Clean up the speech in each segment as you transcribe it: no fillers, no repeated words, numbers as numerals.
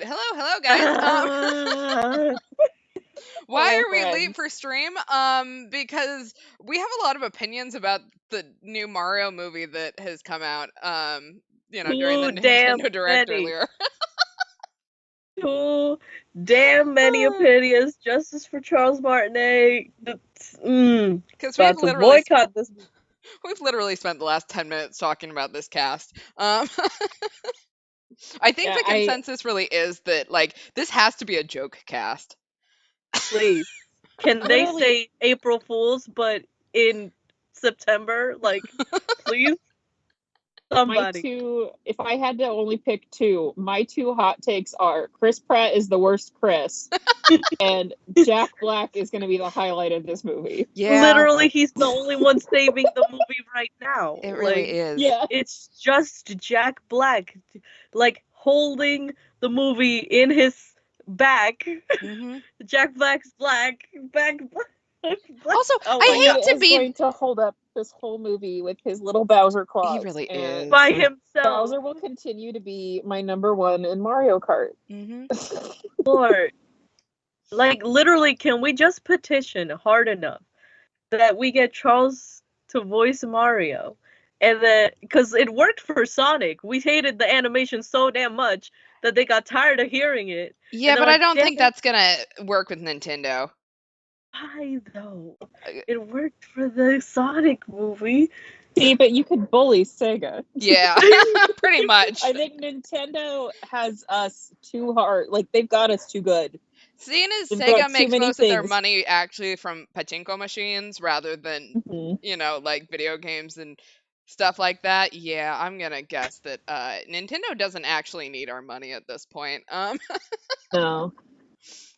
right. Hello, guys. Why Hello, are we late friends. for stream? Because we have a lot of opinions about the new Mario movie that has come out. During the Too damn Nintendo Direct many. earlier. Too damn many opinions. Justice for Charles Martinet. Because About to boycott this. We've literally spent the last 10 minutes talking about this cast. I think the consensus really is that, like, this has to be a joke cast. Please. Can they say April Fools, but in September? Like, please? Somebody. If I had to only pick two, my two hot takes are Chris Pratt is the worst Chris, and Jack Black is going to be the highlight of this movie. Yeah. Literally, he's the only one saving the movie right now. It really is. Yeah. It's just Jack Black, like, holding the movie in his back. Mm-hmm. Jack Black's back. Also, I hate to be going to hold up this whole movie with his little Bowser claws. He really is. By himself. Bowser will continue to be my number one in Mario Kart. Mm-hmm. Lord. Like, literally, can we just petition hard enough that we get Charles to voice Mario? And then, because it worked for Sonic. We hated the animation so damn much that they got tired of hearing it. Yeah, but I don't think that's gonna work with Nintendo. Why, though? It worked for the Sonic movie. See, but you could bully Sega. Yeah, pretty much. I think Nintendo has us too hard. Like, they've got us too good. Seeing as Sega makes most of their money actually from pachinko machines rather than, like video games and stuff like that, yeah, I'm gonna guess that Nintendo doesn't actually need our money at this point. No.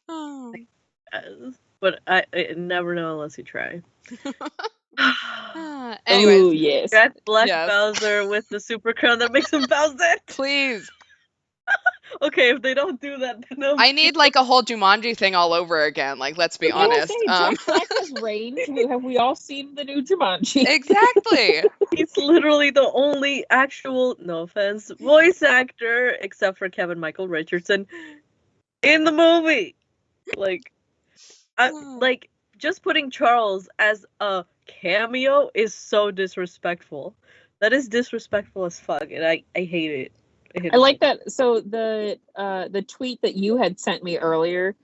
Oh. But I never know unless you try. Anyways, ooh, yes. Jack Black Bowser with the super crown that makes him Bowser. Please. Okay, if they don't do that, then I need like a whole Jumanji thing all over again. Like, let's be honest. Jack Black has range. Have we all seen the new Jumanji? Exactly. He's literally the only actual, no offense, voice actor, except for Kevin Michael Richardson, in the movie. Like, just putting Charles as a cameo is so disrespectful. That is disrespectful as fuck, and I hate it. I like that. So the tweet that you had sent me earlier,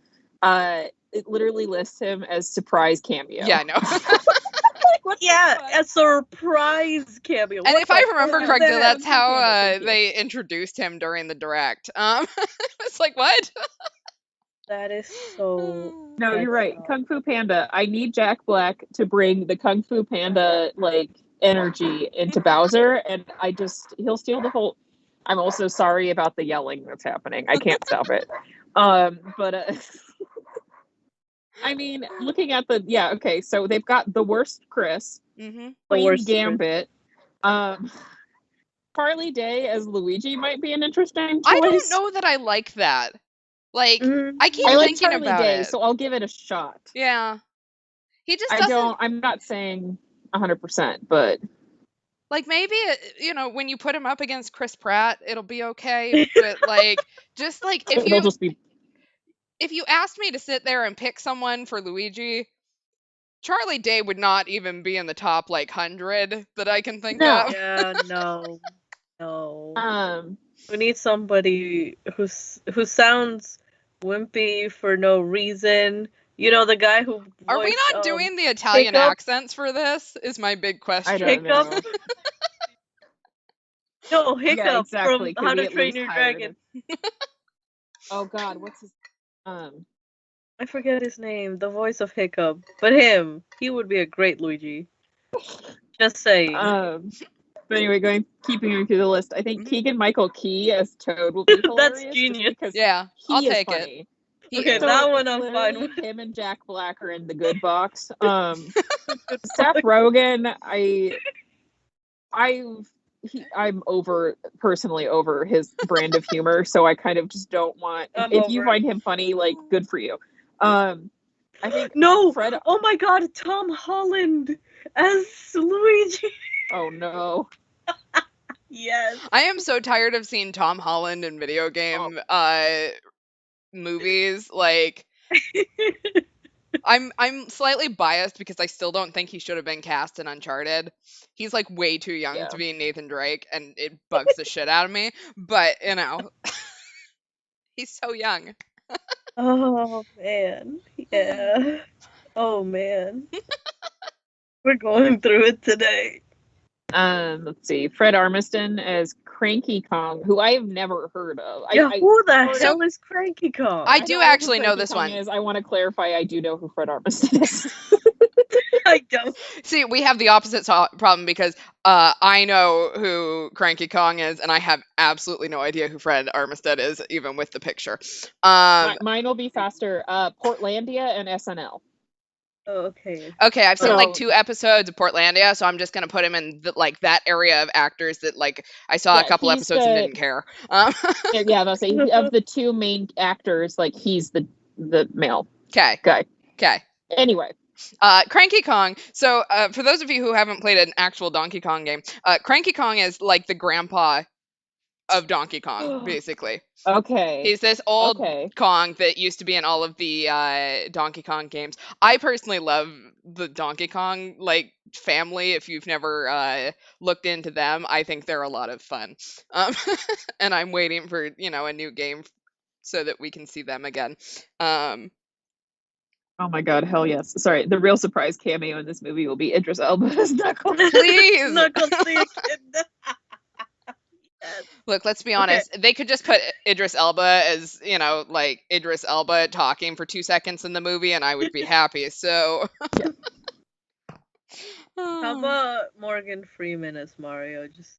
it literally lists him as surprise cameo. Yeah, I know. A surprise cameo. And if I remember correctly, that's how they introduced him during the Direct. It's like, what? That is so... No, you're right. Kung Fu Panda. I need Jack Black to bring the Kung Fu Panda, like, energy into Bowser, and he'll steal the whole... I'm also sorry about the yelling that's happening. I can't stop it. But I mean, looking at so they've got the worst Chris, Queen Gambit, Charlie Day as Luigi might be an interesting choice. I don't know that I like that. Like, I keep thinking Charlie about Day, it. So I'll give it a shot. Yeah. He just doesn't... I'm not saying 100%, but... Like, maybe, when you put him up against Chris Pratt, it'll be okay. But, like, just, like, if you asked me to sit there and pick someone for Luigi, Charlie Day would not even be in the top, like, 100 that I can think of. Yeah, no. We need somebody who sounds wimpy for no reason. You know, the guy who... Are we not doing the Italian accents for this? Is my big question. I don't know. No, Hiccup from How to Train Your Dragon. Oh God, what's his... I forget his name. The voice of Hiccup. But he would be a great Luigi. Just saying. But anyway, keeping through the list, I think Keegan-Michael Key as Toad will be hilarious. That's genius. Yeah, I'll take it. Okay, that one I'm fine with. Him and Jack Black are in the good box. Seth Rogen, I'm personally over his brand of humor, so I kind of just don't want. If you find him funny, like, good for you. I think Fred. Oh my God, Tom Holland as Luigi. Oh no. Yes. I am so tired of seeing Tom Holland in video game movies. Like, I'm slightly biased because I still don't think he should have been cast in Uncharted. He's like way too young to be Nathan Drake, and it bugs the shit out of me. But you know, he's so young. Oh man. Yeah. Oh man. We're going through it today. Let's see. Fred Armisen as Cranky Kong, who I have never heard of. Yeah, who the hell is Cranky Kong? I do actually know this one. I want to clarify. I do know who Fred Armisen is. I don't. See, we have the opposite problem because I know who Cranky Kong is, and I have absolutely no idea who Fred Armistead is, even with the picture. Mine will be faster. Portlandia and SNL. Okay. Okay, I've seen like 2 episodes of Portlandia, so I'm just gonna put him in like that area of actors that like I saw a couple episodes and didn't care. Yeah, I'll say of the 2 main actors, like he's the male. Okay. Guy. Okay. Anyway. Cranky Kong. So, for those of you who haven't played an actual Donkey Kong game, Cranky Kong is like the grandpa of Donkey Kong, basically. Okay. He's this old Kong that used to be in all of the Donkey Kong games. I personally love the Donkey Kong like family. If you've never looked into them, I think they're a lot of fun. And I'm waiting for, a new game so that we can see them again. Oh my god, hell yes. Sorry, the real surprise cameo in this movie will be Idris Elba as Knuckles. Please! Knuckles, please. Look, let's be honest. Okay. They could just put Idris Elba as, like Idris Elba talking for 2 seconds in the movie and I would be happy. So how about Morgan Freeman as Mario? Just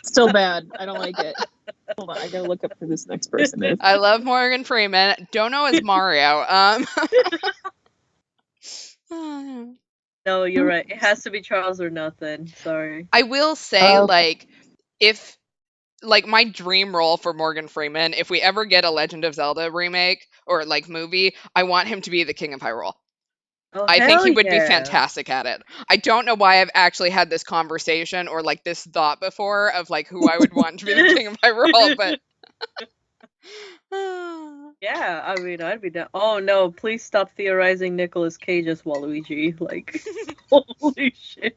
still bad. I don't like it. Hold on, I gotta look up who this next person is. I love Morgan Freeman. Don't know as Mario. No, you're right. It has to be Charles or nothing. Sorry. I will say, like, if like my dream role for Morgan Freeman, if we ever get a Legend of Zelda remake or like movie, I want him to be the King of Hyrule. Oh, I think he would be fantastic at it. I don't know why I've actually had this conversation or like this thought before of like who I would want to be the King of Hyrule, but yeah, I mean, I'd be down. Oh no, please stop theorizing Nicolas Cage as Waluigi. Like, holy shit.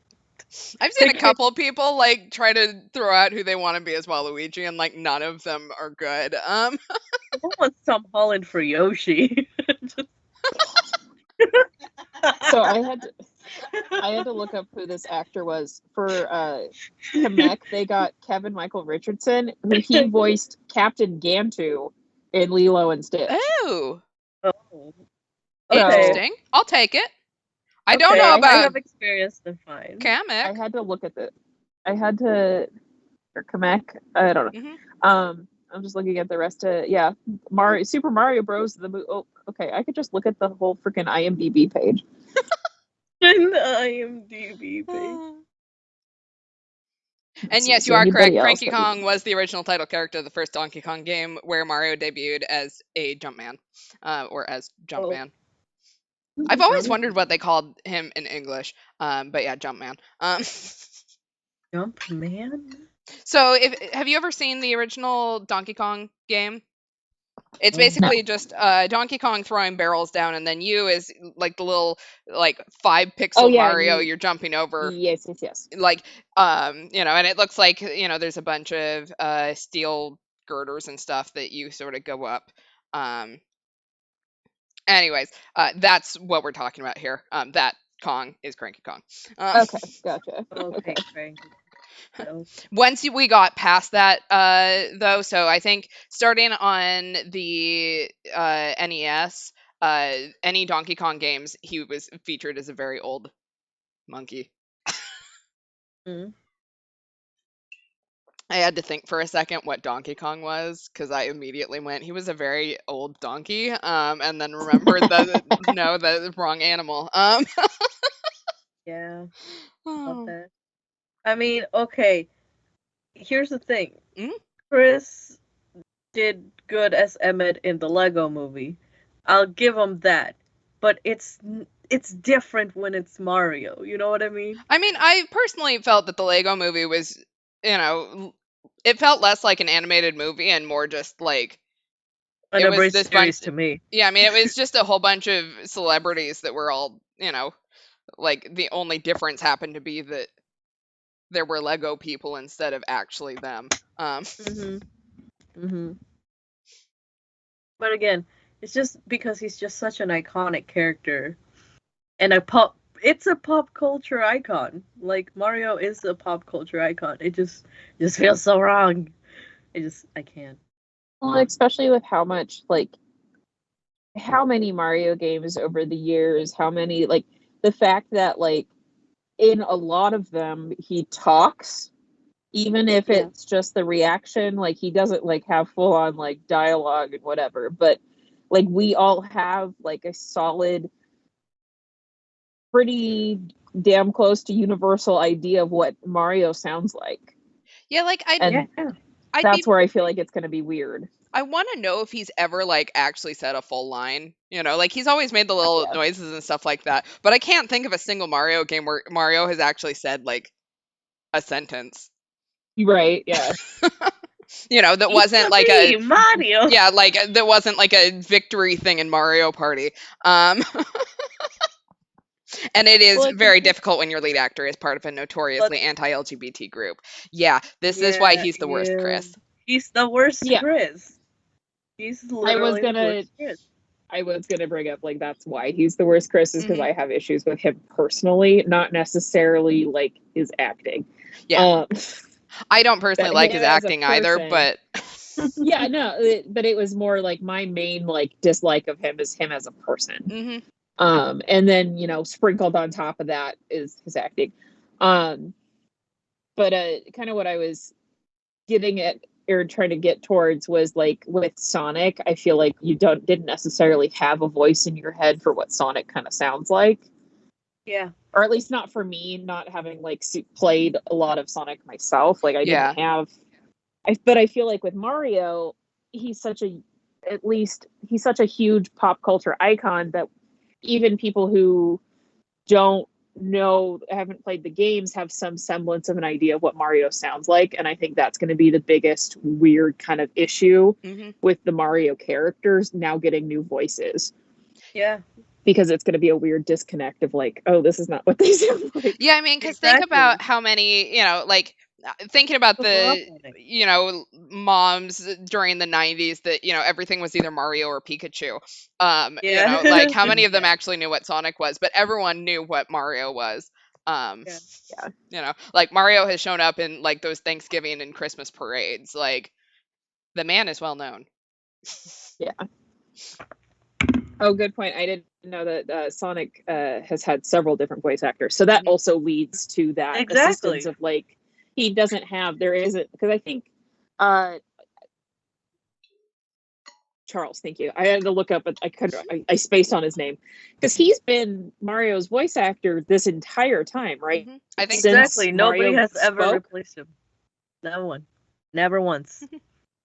I've seen a couple people like try to throw out who they want to be as Waluigi, and like none of them are good. I want Tom Holland for Yoshi. So I had to look up who this actor was for Kamek. They got Kevin Michael Richardson, who he voiced Captain Gantu in Lilo and Stitch. Oh, okay. Interesting. I'll take it. I don't know about. I have experience to find. Kamek. I had to look at it. I had to or Kamek. I don't know. Mm-hmm. I'm just looking at the rest of Super Mario Bros. The movie. Oh, okay. I could just look at the whole freaking IMDb page. The IMDb page. And yes, you are correct. Cranky Kong was the original title character of the first Donkey Kong game, where Mario debuted as a Jumpman, or as Jumpman. I've always wondered what they called him in English, but yeah, Jumpman. Jumpman? So, have you ever seen the original Donkey Kong game? It's basically just Donkey Kong throwing barrels down, and then you is like the little 5-pixel Mario you're jumping over. Yes. Like, and it looks like there's a bunch of steel girders and stuff that you sort of go up. Anyways, that's what we're talking about here. That Kong is Cranky Kong. Okay, gotcha. Okay, Cranky. Once we got past that, though, so I think starting on the NES, any Donkey Kong games, he was featured as a very old monkey. I had to think for a second what Donkey Kong was, because I immediately went, he was a very old donkey, and then remembered the wrong animal. Yeah. Love that. I mean, okay. Here's the thing. Chris did good as Emmett in the Lego movie. I'll give him that. But it's it's different when it's Mario. You know what I mean? I mean, I personally felt that the Lego movie was, it felt less like an animated movie and more just like An it was embrace this bunch. series to me. Yeah, I mean, it was just a whole bunch of celebrities that were all, like the only difference happened to be that there were Lego people instead of actually them. Mhm. Mhm. But again, it's just because he's just such an iconic character and it's a pop culture icon. Like Mario is a pop culture icon. It just feels so wrong. I can't. Well, especially with how much like how many Mario games over the years, how many like the fact that like in a lot of them he talks, even if Yeah. it's just the reaction, like he doesn't like have full on like dialogue and whatever, but like we all have like a solid, pretty damn close to universal idea of what Mario sounds like. Yeah, like And Yeah. I'd that's be where I feel like it's going to be weird. I want to know if he's ever like actually said a full line. Like he's always made the little Yeah. noises and stuff like that, but I can't think of a single Mario game where Mario has actually said like a sentence. Right, yeah. That It's wasn't a like a me, Mario. yeah, like that wasn't like a victory thing in Mario Party. Um and it Well, is like very difficult when your lead actor is part of a But notoriously anti-LGBT group. Yeah, this is why yeah, he's the worst, yeah. Chris. He's the worst yeah, Chris. He's I was literally the gonna worst Chris. I was gonna bring up like that's why he's the worst Chris is because Mhm. I have issues with him personally, not necessarily like his acting. Yeah. Um I don't personally that like him his as a acting either, person. but Yeah, no, but it was more like my main like dislike of him is him as a person. mhm. And then sprinkled on top of that is his acting. Um but kind of what I was getting at or trying to get towards was like with Sonic, I feel like you didn't necessarily have a voice in your head for what Sonic kind of sounds like. Yeah. Or at least not for me, not having like played a lot of Sonic myself. Like I didn't Yeah. have but I feel like with Mario, he's such a at least he's such a huge pop culture icon that even people who don't know haven't played the games have some semblance of an idea of what Mario sounds like, and I think that's going to be the biggest weird kind of issue Mhm. with the Mario characters now getting new voices, Yeah. because it's going to be a weird disconnect of like, oh, this is not what they sound like. Yeah, I mean, because think Exactly. about how many, like thinking about Who grew up the, on it. moms during the 90s that, everything was either Mario or Pikachu. Yeah. Like how many of them Yeah. actually knew what Sonic was, but everyone knew what Mario was. Um, Yeah. Yeah, like Mario has shown up in like those Thanksgiving and Christmas parades. Like the man is well known. yeah. Oh, good point. I didn't know that Sonic has had several different voice actors, so that Mhm. also leads to that assistance Exactly. of like he doesn't have there isn't because I think uh Charles, thank you. I had to look up, but I spaced on his name because he's been Mario's voice actor this entire time, right? I think so. Since Exactly. Nobody Mario has ever spoke. replaced him. No one. Never once.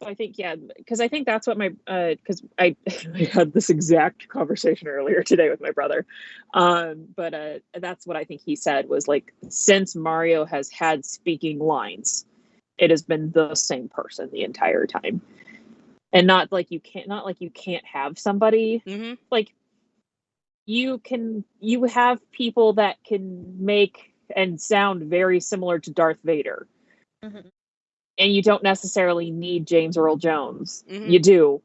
I think yeah, because I think that's what my because I I had this exact conversation earlier today with my brother, but that's what I think he said was like since Mario has had speaking lines, it has been the same person the entire time, and not like you can't have somebody Hmm. like you have people that can make and sound very similar to Darth Vader, Mhm. and you don't necessarily need James Earl Jones. Hmm. You do.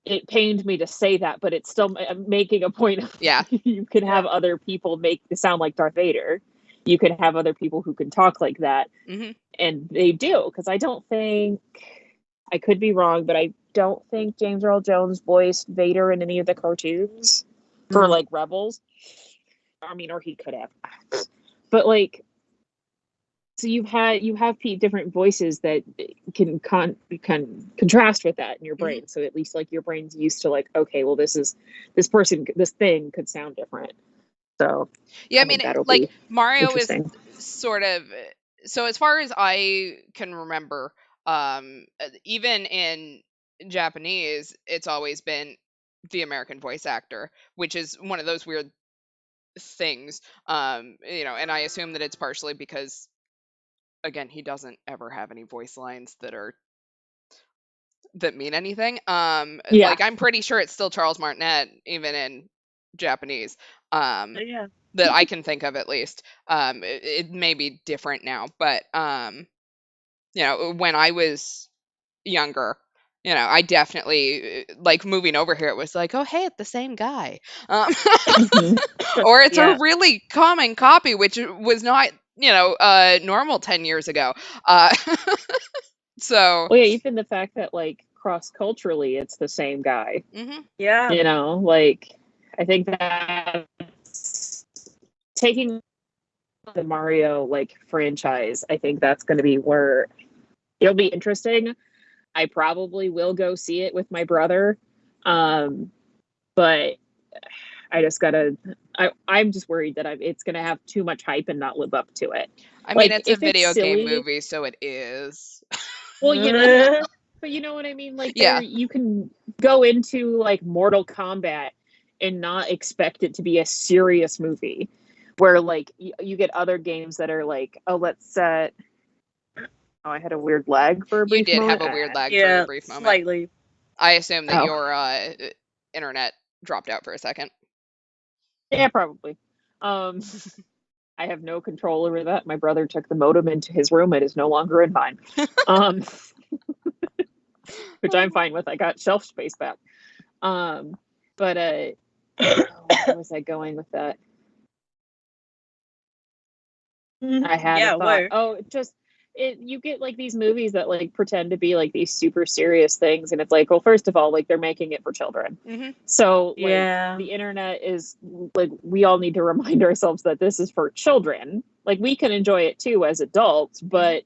It pained me to say that, but it's still making a point of Yeah. you can Yeah. have other people make sound like Darth Vader. You can have other people who can talk like that, Hmm. and they do. Because I don't think I could be wrong, but I don't think James Earl Jones voiced Vader in any of the cartoons for Mm. like Rebels. I mean, or he could have, but like so you have different voices that can contrast with that in your Hmm. brain, so at least like your brain's used to like, okay, well this thing could sound different, so Yeah, I I mean, think that'll like be Mario is interesting. sort of so as far as I can remember, even in Japanese, it's always been the American voice actor, which is one of those weird things. And I assume that it's partially because, again, he doesn't ever have any voice lines that mean anything. Yeah. Like, I'm pretty sure it's still Charles Martinet, even in Japanese. Yeah. That I can think of, at least. It may be different now, but when I was younger, I definitely, like, moving over here, it was like, oh, hey, it's the same guy. Mhm. Or it's a Yeah. really common copy, which was not, normal 10 years ago. So, Well, yeah, even the fact that like cross culturally, it's the same guy. mhm. Yeah. Like I think that's taking the Mario like franchise. I think that's going to be where it'll be interesting. I probably will go see it with my brother, but I just gotta. I'm just worried that it's gonna have too much hype and not live up to it. I mean, Like it's a if it's video game silly, movie, so it is. well, yeah, but you know what I mean. Like there, Yeah. you can go into like Mortal Kombat and not expect it to be a serious movie, where like you get other games that are like, oh, let's set. Oh, I had a weird lag for a You brief did have moment. a weird lag for a Yeah. brief moment. Slightly. I assume that Oh. your internet dropped out for a second. Yeah, probably. I have no control over that. My brother took the modem into his room. It is no longer in mine. Which I'm fine with. I got shelf space back. But where was I going with that? I had a Yeah, thought. where? Oh, just you get like these movies that like pretend to be like these super serious things, and it's like, well, first of all, like they're making it for children. Mm-hmm. So like Yeah. the internet is like we all need to remind ourselves that this is for children. Like we can enjoy it too as adults, but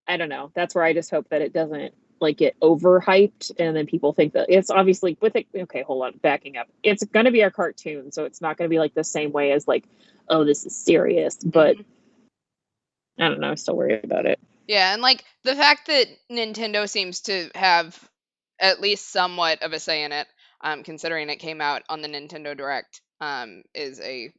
I don't know. That's where I just hope that it doesn't like get overhyped and then people think that it's obviously with it. Okay, hold on, backing up. It's going to be a cartoon, so it's not going to be like the same way as like, oh, this is serious. But I don't know. I'm still worried about it. Yeah, and like the fact that Nintendo seems to have at least somewhat of a say in it, considering it came out on the Nintendo Direct, is a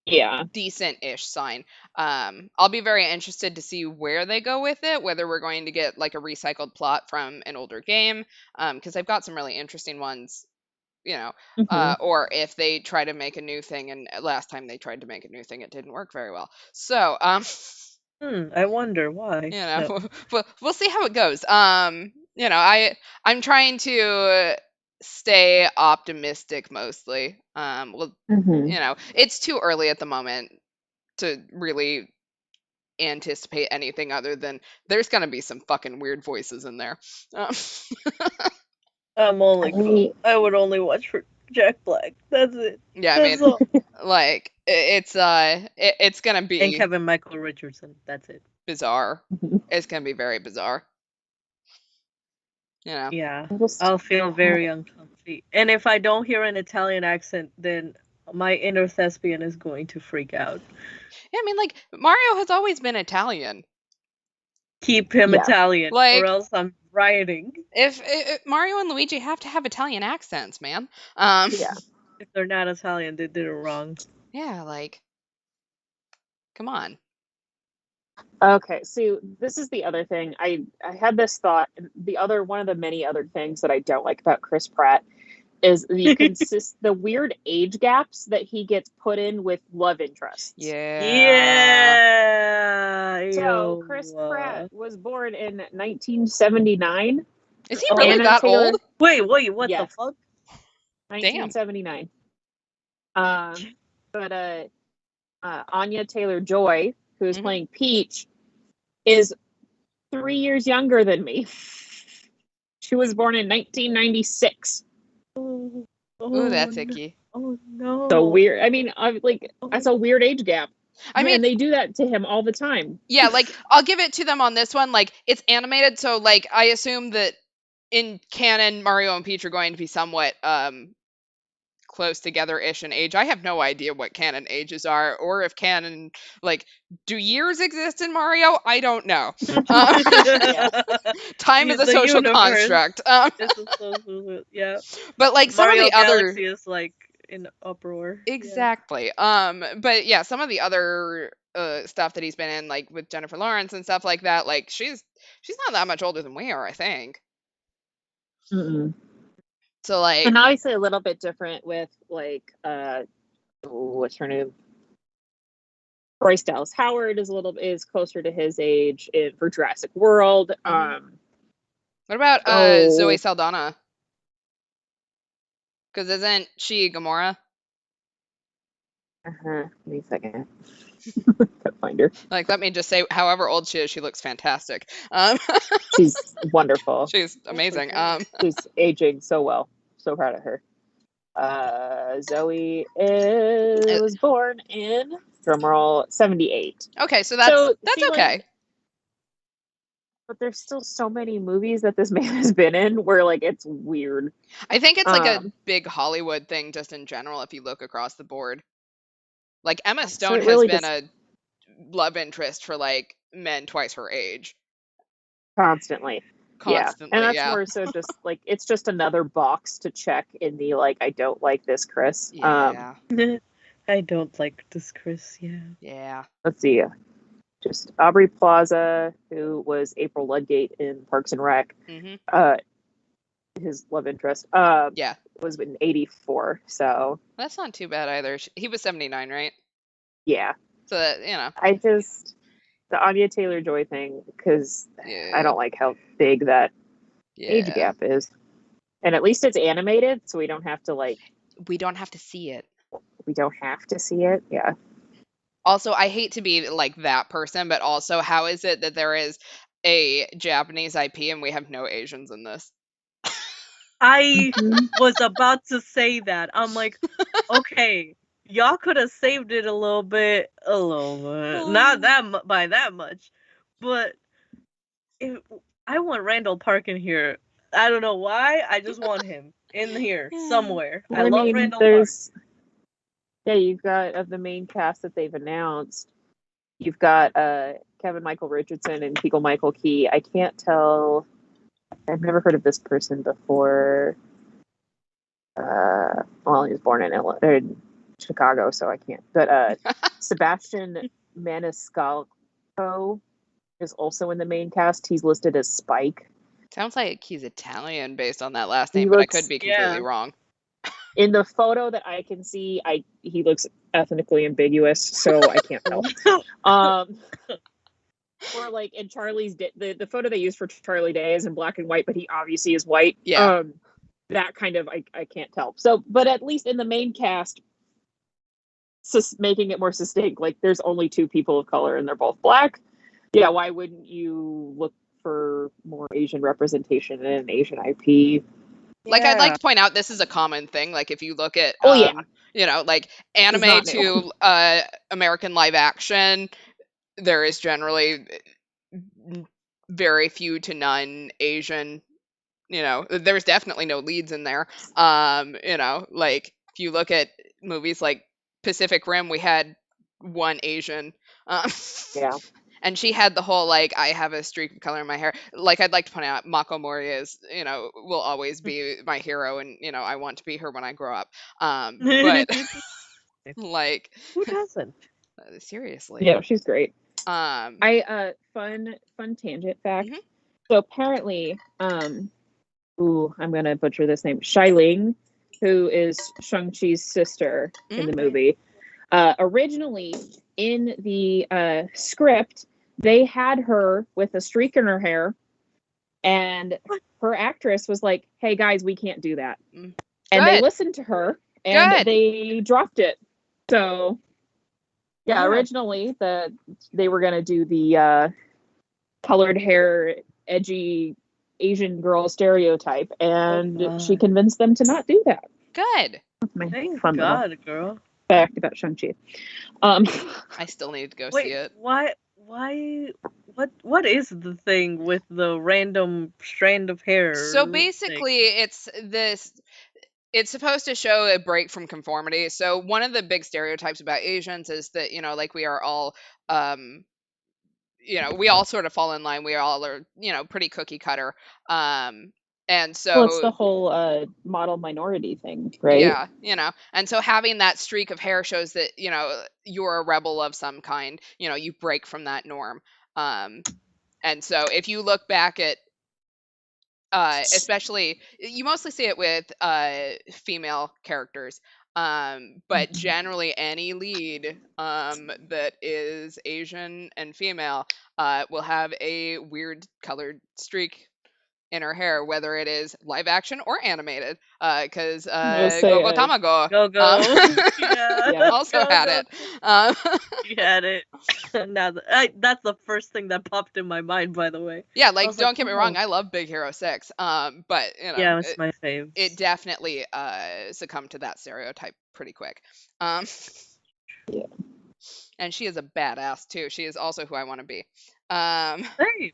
Yeah. decent-ish sign. I'll be very interested to see where they go with it, whether we're going to get like a recycled plot from an older game, because they've got some really interesting ones, or if they try to make a new thing, and last time they tried to make a new thing, it didn't work very well. So, I wonder why. we'll see how it goes. I'm trying to stay optimistic mostly. It's too early at the moment to really anticipate anything other than there's gonna be some fucking weird voices in there. I would only watch for Jack Black. That's it. Yeah, That's all. like it's gonna And be Kevin Michael Richardson. That's it. bizarre. It's gonna be very bizarre. Yeah, I'll feel very uncomfy. And if I don't hear an Italian accent, then my inner thespian is going to freak out. Yeah, I mean, like, Mario has always been Italian. Keep him Italian, Like, or else I'm rioting. If Mario and Luigi have to have Italian accents, man. If they're not Italian, they did it wrong. Yeah, like, come on. Okay, so this is the other thing. I had this thought. One of the many other things that I don't like about Chris Pratt is the weird age gaps that he gets put in with love interests. Yeah. So Chris Pratt was born in 1979. Is he really that old? Wait, what the fuck? 1979. But Anya Taylor-Joy, who is playing Peach, is 3 years younger than me. She was born in 1996. Oh, that's icky. Oh no. So weird. I mean, that's a weird age gap. I mean, and they do that to him all the time. Yeah, like, I'll give it to them on this one. Like, it's animated, so like I assume that in canon, Mario and Peach are going to be somewhat close together-ish in age. I have no idea what canon ages are, or if canon, like, do years exist in Mario? I don't know. Time is a social construct. It's a social, yeah. But like some of the other Galaxy is like in uproar. Exactly. But yeah, some of the other stuff that he's been in, like with Jennifer Lawrence and stuff like that, like she's not that much older than we are, I think. Mm-mm. So like, And obviously a little bit different with like what's her name? Bryce Dallas Howard is closer to his age for Jurassic World. what about Zoe Oh, Saldana? Because isn't she Gamora? give me a second. Gotta find her. Like, let me just say, however old she is, she looks fantastic. She's wonderful. She's amazing. She's aging so well. So proud of her. Zoe was born in drumroll 78. Okay, so that's see, okay. Like, but there's still so many movies that this man has been in where like it's weird. I think it's like a big Hollywood thing just in general if you look across the board. Like Emma Stone has really been a love interest for like men twice her age. Constantly. Yeah. And that's yeah. more so just like it's just another box to check in the like I don't like this, Chris. Yeah. I don't like this, Chris. Yeah. Yeah. Let's see. Just Aubrey Plaza, who was April Ludgate in Parks and Rec. His love interest. Yeah. Was in 84. So that's not too bad either. He was 79, right? Yeah. So that, you know. I just the Anya Taylor-Joy thing because I don't like how big that age gap is. And at least it's animated, so we don't have to like. We don't have to see it. We don't have to see it. Yeah. Also, I hate to be like that person, but also, how is it that there is a Japanese IP and we have no Asians in this? I was about to say that. I'm like, okay, y'all could have saved it a little bit. Not that by that much, but I want Randall Park in here. I don't know why. I just want him in here somewhere. I love Randall Park. Yeah, you've got of the main cast that they've announced. You've got Kevin Michael Richardson and Keegan Michael Key. I can't tell. I've never heard of this person before. Well, he was born in Chicago, so I can't. But Sebastian Maniscalco is also in the main cast. He's listed as Spike. Sounds like he's Italian based on that last name, but I could be completely wrong. In the photo that I can see, he looks ethnically ambiguous, so I can't tell. Or like in Charlie's the photo they used for Charlie Day is in black and white, but he obviously is white. Yeah. That kind of I can't tell. So, but at least in the main cast, making it more succinct, like there's only 2 people of color and they're both black. Yeah, why wouldn't you look for more Asian representation in an Asian IP? Like, I'd like to point out, this is a common thing. Like, if you look at, you know, like anime to American live action, there is generally very few to none Asian. You know, there's definitely no leads in there. You know, like if you look at movies like Pacific Rim, we had one Asian. Yeah. And she had the whole, like, I have a streak of color in my hair. Like, I'd like to point out, Mako Moria is, you know, will always be my hero, and, you know, I want to be her when I grow up. But, like... Who doesn't? Seriously. Yeah, she's great. Fun tangent fact. So apparently, I'm gonna butcher this name. Xialing, who is Shang-Chi's sister in the movie, originally in the script, they had her with a streak in her hair, and her actress was like, "Hey guys, we can't do that," and they listened to her, and they dropped it. So, yeah, originally they were gonna do the colored hair, edgy Asian girl stereotype, and she convinced them to not do that. Good. That's my Thank fun God, girl. Fact about Shang-Chi. I still need to go see it. Why? What is the thing with the random strand of hair? So basically, it's supposed to show a break from conformity. So one of the big stereotypes about Asians is that, you know, like we are all, you know, we all sort of fall in line. We all are, you know, pretty cookie cutter. And Well, it's so the whole model minority thing, right? yeah, and so having that streak of hair shows that, you're a rebel of some kind, you break from that norm. And so if you look back at, especially, you mostly see it with female characters, but generally any lead that is Asian and female will have a weird colored streak in her hair, whether it is live action or animated, because Gogo Tamago Go. Yeah. also Go, had go. it. Um, She had it. Now that's the first thing that popped in my mind, by the way. yeah, I like, was don't get me wrong, oh. I love Big Hero 6, but Yeah, it's my fave. it definitely succumbed to that stereotype pretty quick. Yeah. And she is a badass too. She is also who I want to be. Hey.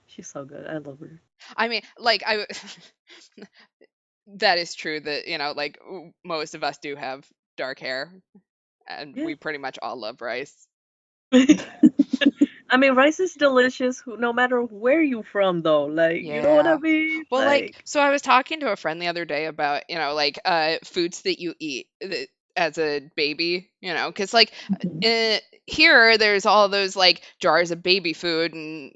She's so good. I love her. I mean, like, that is true that, like, most of us do have dark hair, and we pretty much all love rice. I mean, rice is delicious no matter where you from, though. Like, you know what I mean? Well, like, so I was talking to a friend the other day about, like, foods that you eat as a baby, because, like, here there's all those, like, jars of baby food and,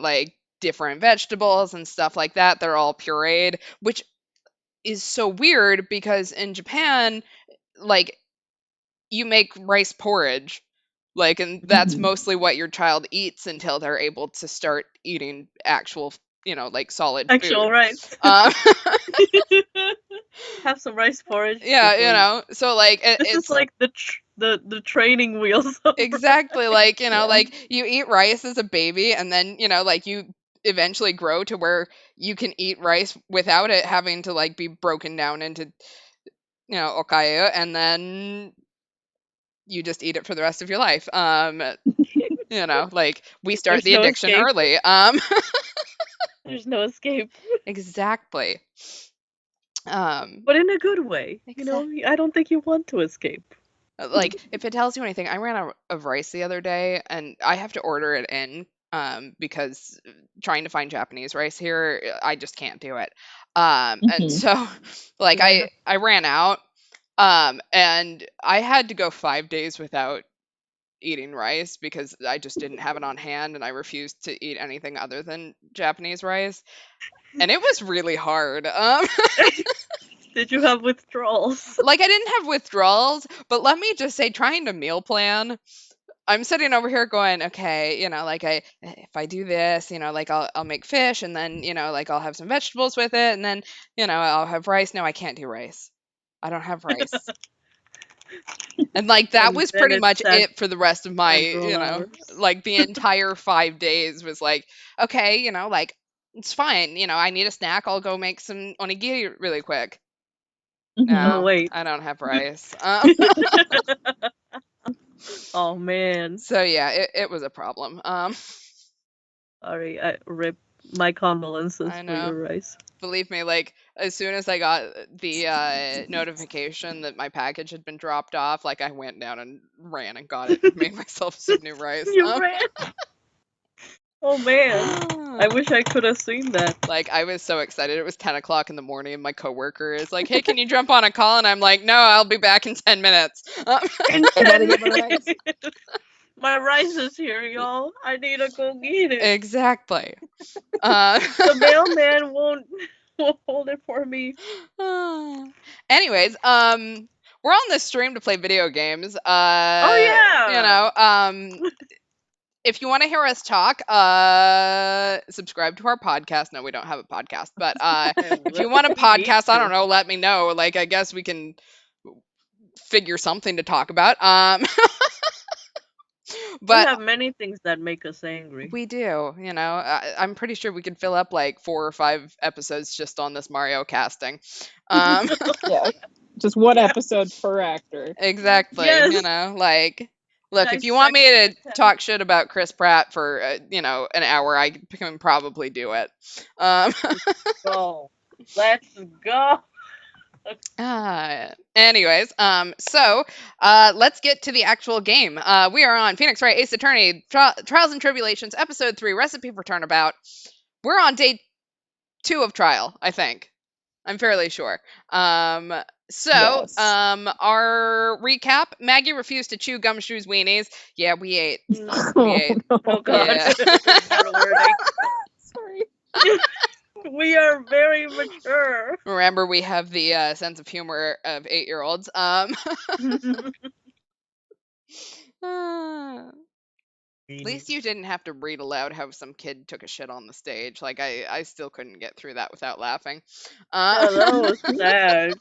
like, different vegetables and stuff like that. They're all pureed, which is so weird because in Japan, like, you make rice porridge, like, and that's mostly what your child eats until they're able to start eating actual, like, solid actual food. rice. Have some rice porridge. Yeah, so, like, this is like the training wheels. Exactly, like, like, you eat rice as a baby, and then, like, you eventually grow to where you can eat rice without it having to, like, be broken down into, okayu, and then you just eat it for the rest of your life. Like, we start the addiction early. There's no escape. Exactly. But in a good way. I don't think you want to escape. Like, if it tells you anything, I ran out of rice the other day, and I have to order it in, because trying to find Japanese rice here, I just can't do it. And so, like, I ran out, and I had to go 5 days without eating rice because I just didn't have it on hand, and I refused to eat anything other than Japanese rice, and it was really hard. Did you have withdrawals? Like, I didn't have withdrawals, but let me just say, trying to meal plan, I'm sitting over here going, okay, like, if I do this, like, I'll make fish, and then, like, I'll have some vegetables with it, and then, I'll have rice. No, I can't do rice. I don't have rice. And, like, that was pretty much it for the rest of my, like, the entire 5 days was like, okay, like, it's fine. I need a snack. I'll go make some onigiri really quick. No, wait. I don't have rice. Oh, man. So, yeah, it was a problem. Sorry, I rip my condolences for your rice. Believe me, like, as soon as I got the notification that my package had been dropped off, like, I went down and ran and got it and made myself some new rice. You ran? Oh, man. I wish I could have seen that. Like, I was so excited. It was 10 o'clock in the morning, and my coworker is like, hey, can you jump on a call? And I'm like, no, I'll be back in 10 minutes. In 10 minutes. My rice is here, y'all. I need to go get it. Exactly. The mailman won't hold it for me. Anyways, we're on this stream to play video games. Oh, yeah. If you want to hear us talk, subscribe to our podcast. No, we don't have a podcast, but if you want a podcast, I don't know, let me know. Like, I guess we can figure something to talk about. But we have many things that make us angry. We do, I'm pretty sure we could fill up like 4 or 5 episodes just on this Mario casting. Yeah, just one episode per actor. Exactly. Yes. Like, look, if you want me to talk shit about Chris Pratt for an hour, I can probably do it. Let's go. Anyways, so let's get to the actual game. We are on Phoenix Wright Ace Attorney Trials and Tribulations, episode 3, Recipe for Turnabout. We're on day 2 of trial, I think. I'm fairly sure. Yes. Our recap, Maggie refused to chew Gumshoe's weenies. Yeah, we ate. Oh, ate. no. Oh god. Yeah. Better wording. Sorry. We are very mature. Remember, we have the sense of humor of 8-year-olds. At least you didn't have to read aloud how some kid took a shit on the stage. Like, I still couldn't get through that without laughing. Yeah, that was sad.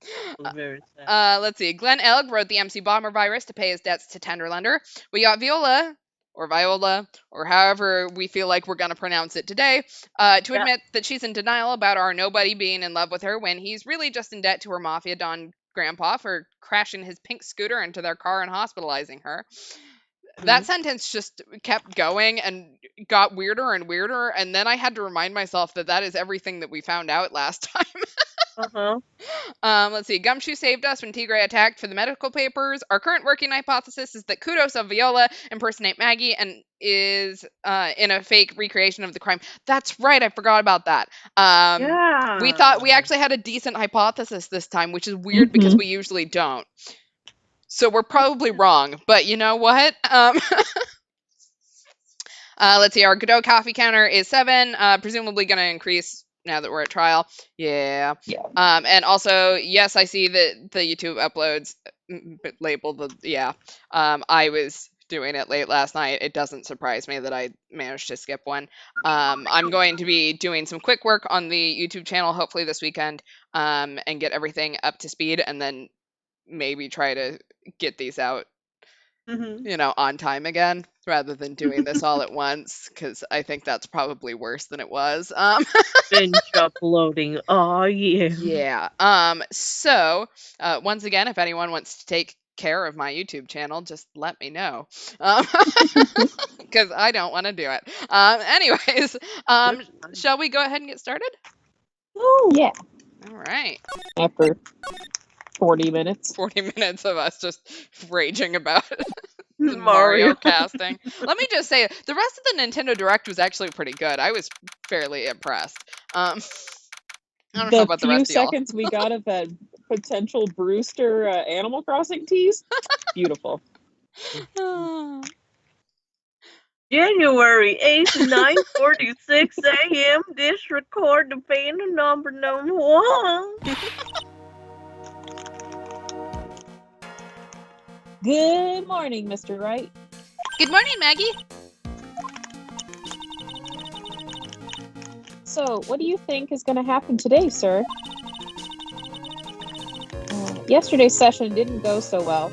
That was very sad. Let's see. Glenn Elg wrote the MC Bomber virus to pay his debts to Tenderlander. We got Viola, or however we feel like we're going to pronounce it today, to admit that she's in denial about our nobody being in love with her when he's really just in debt to her mafia don grandpa for crashing his pink scooter into their car and hospitalizing her. That sentence just kept going and got weirder and weirder, and then I had to remind myself that is everything that we found out last time. Let's see. Gumshoe saved us when Tigre attacked for the medical papers. Our current working hypothesis is that Kudos of Viola impersonate Maggie and is in a fake recreation of the crime. That's right. I forgot about that. Yeah. We thought we actually had a decent hypothesis this time, which is weird because we usually don't. So we're probably wrong, but you know what? Let's see. Our Godot coffee counter is 7, presumably going to increase now that we're at trial. Yeah. And also, yes, I see that the YouTube uploads labeled I was doing it late last night. It doesn't surprise me that I managed to skip one. I'm going to be doing some quick work on the YouTube channel, hopefully this weekend, and get everything up to speed, and then maybe try to get these out, on time again, rather than doing this all at once, because I think that's probably worse than it was. Binge uploading. Oh, yeah. Yeah. So, once again, if anyone wants to take care of my YouTube channel, just let me know. Because I don't want to do it. Anyways, shall we go ahead and get started? Oh, yeah. All right. After 40 minutes. 40 minutes of us just raging about the Mario casting. Let me just say, the rest of the Nintendo Direct was actually pretty good. I was fairly impressed. I don't know about the rest of y'all. The few seconds we got of that potential Brewster Animal Crossing tease, beautiful. January 8th, 9:46 a.m. This record the pain number 1. Good morning, Mr. Wright. Good morning, Maggie. So, what do you think is going to happen today, sir? Yesterday's session didn't go so well,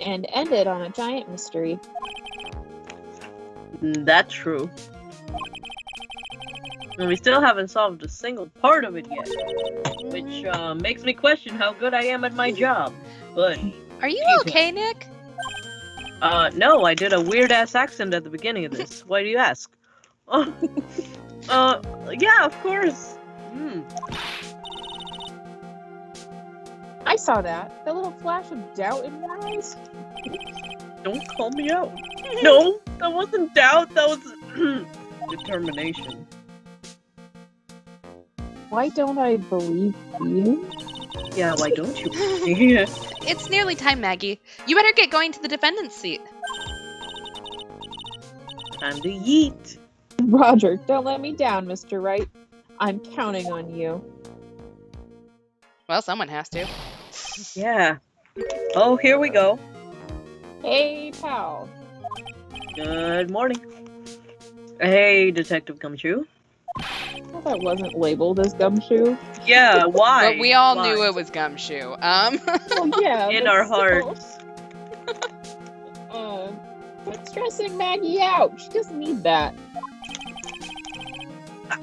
and ended on a giant mystery. That's true. And we still haven't solved a single part of it yet, which makes me question how good I am at my job. But are you okay, Nick? No, I did a weird-ass accent at the beginning of this. Why do you ask? Yeah, of course. I saw that. That little flash of doubt in your eyes. Don't call me out. No, that wasn't doubt. That was determination. Why don't I believe you? Yeah, why don't you believe me? It's nearly time, Maggie. You better get going to the defendant's seat. Time to yeet. Roger, don't let me down, Mr. Wright. I'm counting on you. Well, someone has to. Yeah. Oh, here we go. Hey, pal. Good morning. Hey, Detective Gumshoe. Well, that wasn't labeled as Gumshoe. Yeah, why? But we all knew it was Gumshoe. Well, yeah, in our hearts. Quit stressing Maggie out. She doesn't need that.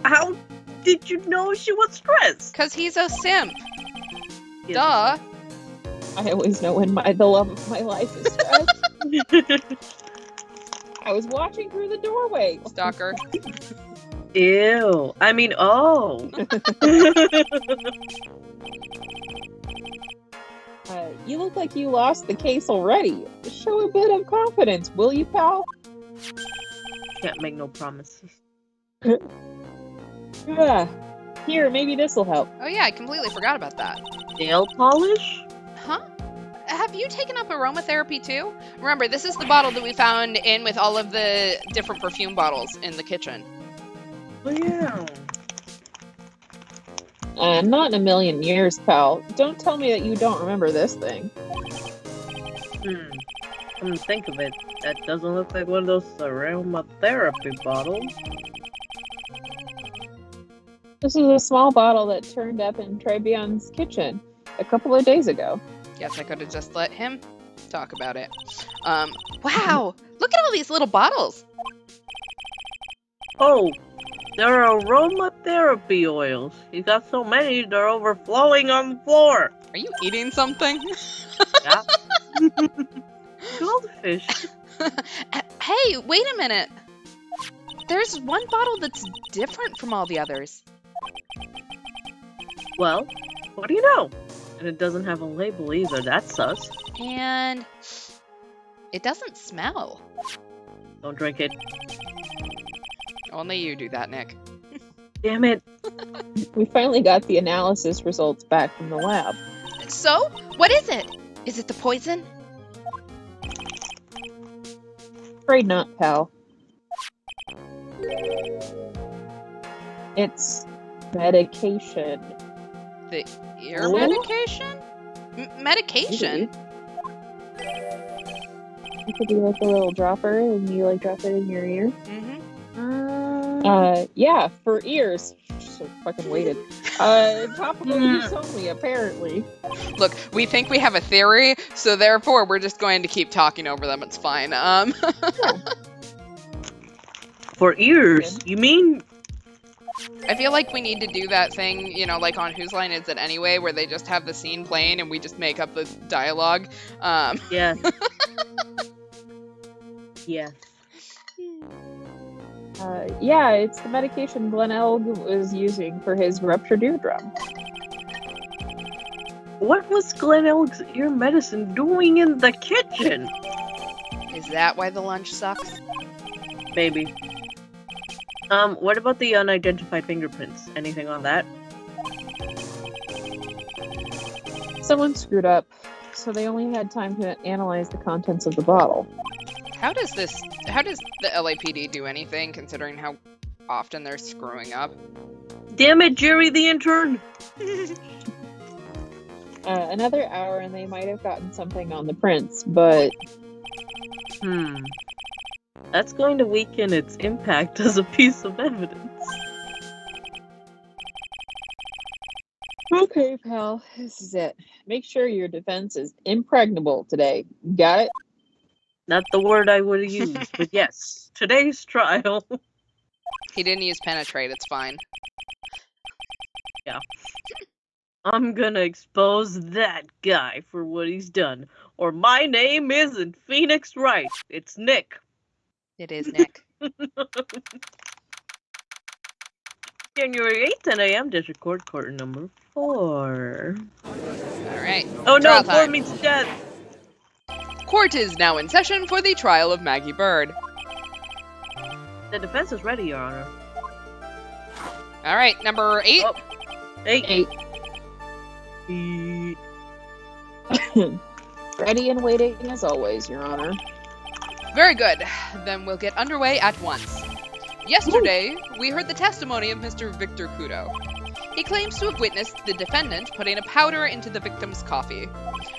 How did you know she was stressed? Because he's a simp. Yes. Duh. I always know when the love of my life is stressed. I was watching through the doorway. Stalker. Ew. I mean, oh. You look like you lost the case already. Show a bit of confidence, will you, pal? Can't make no promises. Yeah. Here, maybe this will help. Oh yeah, I completely forgot about that. Nail polish? Huh? Have you taken up aromatherapy too? Remember, this is the bottle that we found in with all of the different perfume bottles in the kitchen. Oh yeah. Not in a million years, pal. Don't tell me that you don't remember this thing. Come to think of it, that doesn't look like one of those aromatherapy bottles. This is a small bottle that turned up in Trebion's kitchen a couple of days ago. Guess I could have just let him talk about it. Wow! Look at all these little bottles! Oh, they're aromatherapy oils. You got so many, they're overflowing on the floor. Are you eating something? Yeah. Goldfish. Hey, wait a minute! There's one bottle that's different from all the others. Well, what do you know? And it doesn't have a label either, that's sus. And it doesn't smell. Don't drink it. Only you do that, Nick. Damn it. We finally got the analysis results back from the lab. So, what is it? Is it the poison? Afraid not, pal. It's medication. The ear Oh? medication? Medication? It could be like a little dropper, and you like drop it in your ear. Mm-hmm. Yeah, for ears. So fucking weighted. Topical use only, apparently. Look, we think we have a theory, so therefore we're just going to keep talking over them. It's fine. For ears, you mean? I feel like we need to do that thing, you know, like on Whose Line Is It Anyway, where they just have the scene playing and we just make up the dialogue. Yes. Yes. Yeah, it's the medication Glenn Elg was using for his ruptured eardrum. What was Glenn Elg's ear medicine doing in the kitchen? Is that why the lunch sucks? Maybe. What about the unidentified fingerprints? Anything on that? Someone screwed up, so they only had time to analyze the contents of the bottle. How does the LAPD do anything, considering how often they're screwing up? Damn it, Jerry the intern! Another hour and they might have gotten something on the prints, but... That's going to weaken its impact as a piece of evidence. Okay, pal, this is it. Make sure your defense is impregnable today. Got it? Not the word I would have used, but yes, today's trial. He didn't use penetrate, it's fine. Yeah. I'm gonna expose that guy for what he's done, or my name isn't Phoenix Wright, it's Nick. It is Nick. January 8th, 10 a.m., District Court number 4. Alright. Oh no, trial 4 time. means death! Court is now in session for the trial of Maggie Bird. The defense is ready, Your Honor. Alright, number 8. Oh. 8. 8. Ready and waiting as always, Your Honor. Very good. Then we'll get underway at once. Yesterday, we heard the testimony of Mr. Victor Kudo. He claims to have witnessed the defendant putting a powder into the victim's coffee.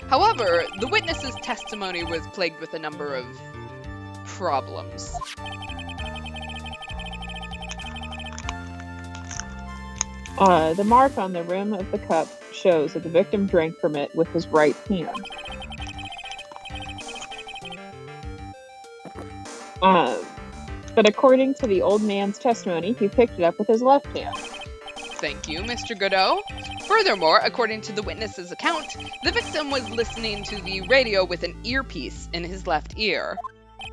However, the witness's testimony was plagued with a number of problems. The mark on the rim of the cup shows that the victim drank from it with his right hand. But according to the old man's testimony, he picked it up with his left hand. Thank you, Mr. Godot. Furthermore, according to the witness's account, the victim was listening to the radio with an earpiece in his left ear.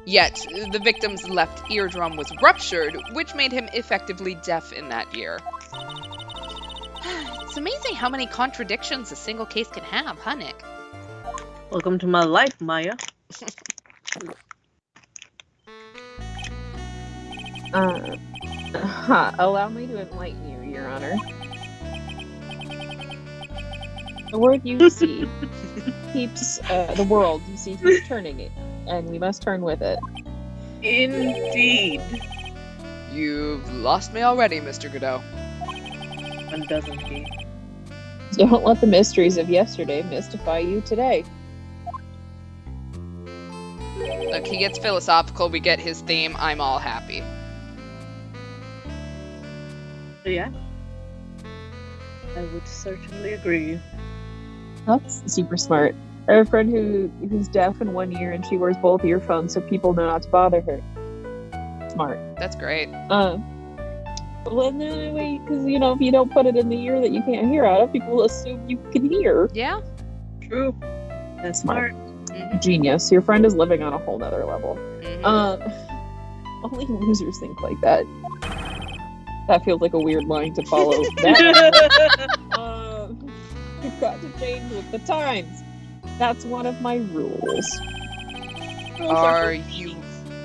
Yet, the victim's left eardrum was ruptured, which made him effectively deaf in that ear. It's amazing how many contradictions a single case can have, huh, Nick? Welcome to my life, Maya. Allow me to enlighten you. Your Honor. The word you see keeps the world, you see, keeps turning it, and we must turn with it. Indeed. You've lost me already, Mr. Godot. One doesn't he? Don't let the mysteries of yesterday mystify you today. Look, he gets philosophical. We get his theme. I'm all happy. Yeah. I would certainly agree. That's super smart. I have a friend who's deaf in one ear and she wears both earphones so people know not to bother her. Smart. That's great. Well, anyway, because if you don't put it in the ear that you can't hear out of, people assume you can hear. Yeah. True. That's smart. Mm-hmm. Genius. Your friend is living on a whole nother level. Mm-hmm. Only losers think like that. That feels like a weird line to follow. You've got to change with the times. That's one of my rules. Are you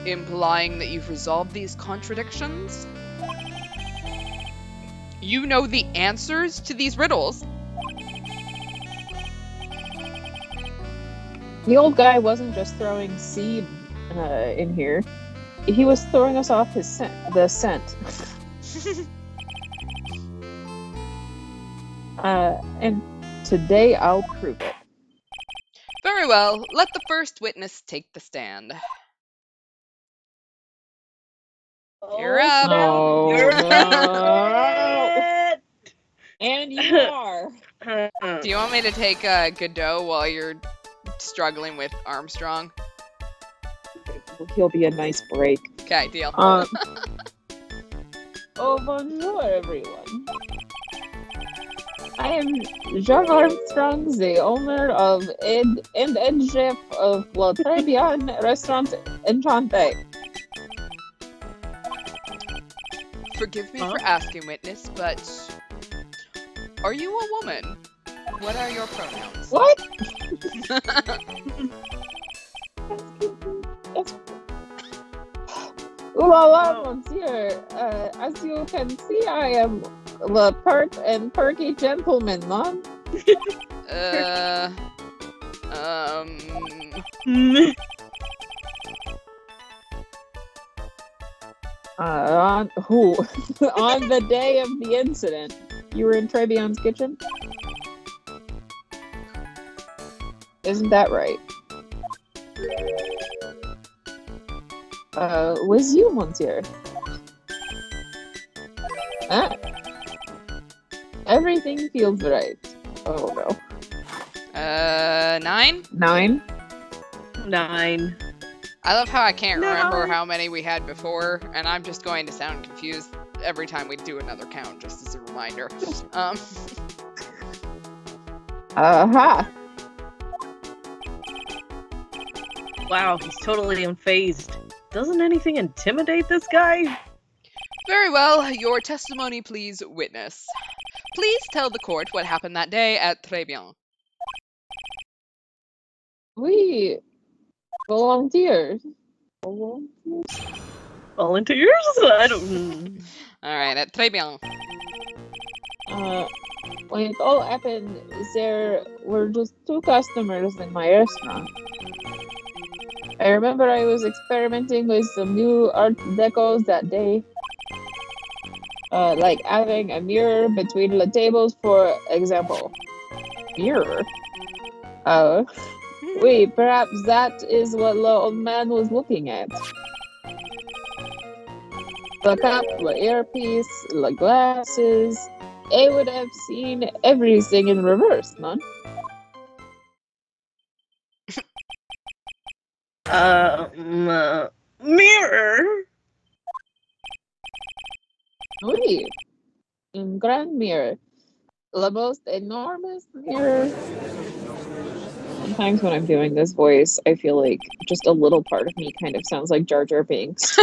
implying that you've resolved these contradictions? You know the answers to these riddles. The old guy wasn't just throwing seed in here. He was throwing us off the scent. And today I'll prove it. Very well. Let the first witness take the stand. You're up. Oh, You're no. And you are. Do you want me to take Godot while you're struggling with Armstrong? He'll be a nice break. Okay, deal. Oh, bonjour, everyone. I am Jean Armstrong, the owner of and chef of La Très Bien Restaurant Enchanté. Forgive me for asking, witness, but are you a woman? What are your pronouns? What? Ooh la la, monsieur. As you can see, I am the pert and perky gentleman, man. On the day of the incident, you were in Trebion's kitchen? Isn't that right? Was you, monsieur? Ah. Everything feels right. Oh no. 9? 9? 9. I love how I can't remember how many we had before, and I'm just going to sound confused every time we do another count, just as a reminder. Aha! Wow, he's totally unfazed. Doesn't anything intimidate this guy? Very well, your testimony, please, witness. Please tell the court what happened that day at Très Bien. We volunteers. Volunteers? I don't. Alright, at Très Bien. When it all happened, there were just 2 customers in my restaurant. I remember I was experimenting with some new art decos that day. Like having a mirror between the tables, for example. Mirror? Wait, perhaps that is what the old man was looking at. The cup, the earpiece, the glasses. I would have seen everything in reverse, man. Mirror? Oui. Un grand mirror. The most enormous mirror. Sometimes when I'm doing this voice, I feel like just a little part of me kind of sounds like Jar Jar Binks.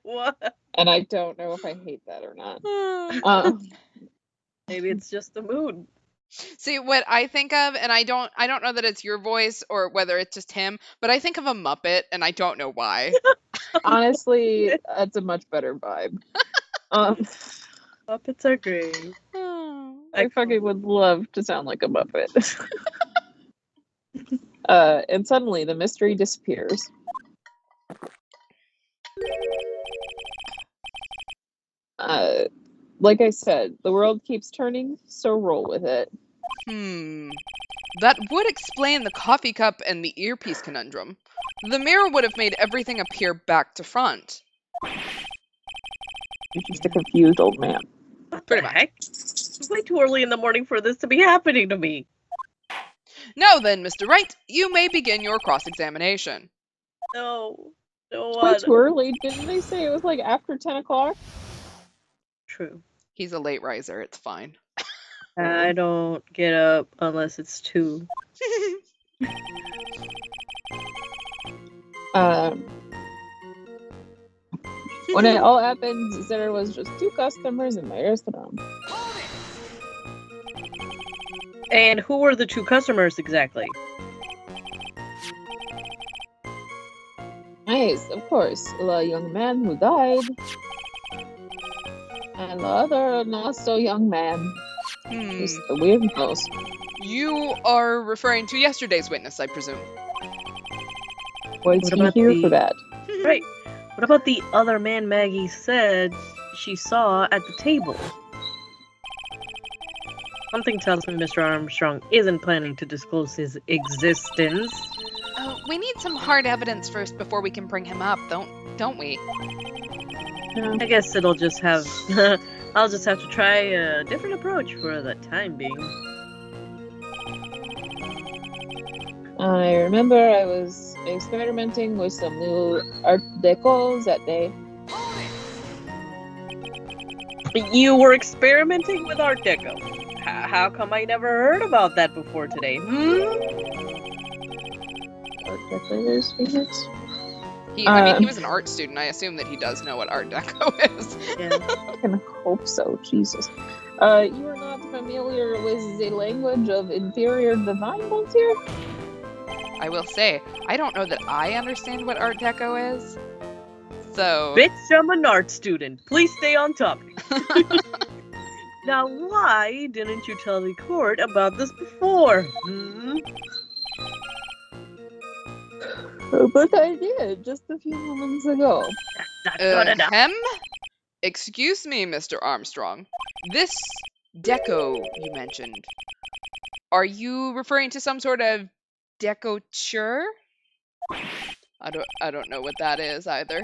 What? And I don't know if I hate that or not. Maybe it's just the mood. See, what I think of, and I don't know that it's your voice or whether it's just him, but I think of a Muppet, and I don't know why. Honestly, that's a much better vibe. Muppets are great. I fucking would love to sound like a Muppet. And suddenly the mystery disappears. Like I said, the world keeps turning, so roll with it. That would explain the coffee cup and the earpiece conundrum. The mirror would have made everything appear back to front. You're just a confused old man. Pretty much. Heck? It's way too early in the morning for this to be happening to me. Now then, Mr. Wright, you may begin your cross-examination. No. No It's one. way too early. Didn't they say it was like after 10 o'clock? True. He's a late riser, it's fine. I don't get up unless it's 2. When it all happened, there was just 2 customers in my restaurant. And who were the 2 customers exactly? Nice, of course. The young man who died. And the other not so young man. Just the weird nose. You are referring to yesterday's witness, I presume. Was he here for that? Right. What about the other man Maggie said she saw at the table? Something tells me Mr. Armstrong isn't planning to disclose his existence. We need some hard evidence first before we can bring him up, don't we? No. I guess it'll just have... I'll just have to try a different approach for the time being. I remember I was experimenting with some new art decos that day. You were experimenting with Art Deco. How come I never heard about that before today? Art decorators, favorites? He was an art student. I assume that he does know what Art Deco is. Yeah. I can hope so, Jesus. You are not familiar with the language of interior design, here? I will say, I don't know that I understand what Art Deco is. So... Bitch, I'm an art student. Please stay on topic. Now, why didn't you tell the court about this before? But I did, just a few moments ago. That's not enough. Excuse me, Mr. Armstrong. This deco you mentioned, are you referring to some sort of decoture? I don't know what that is either.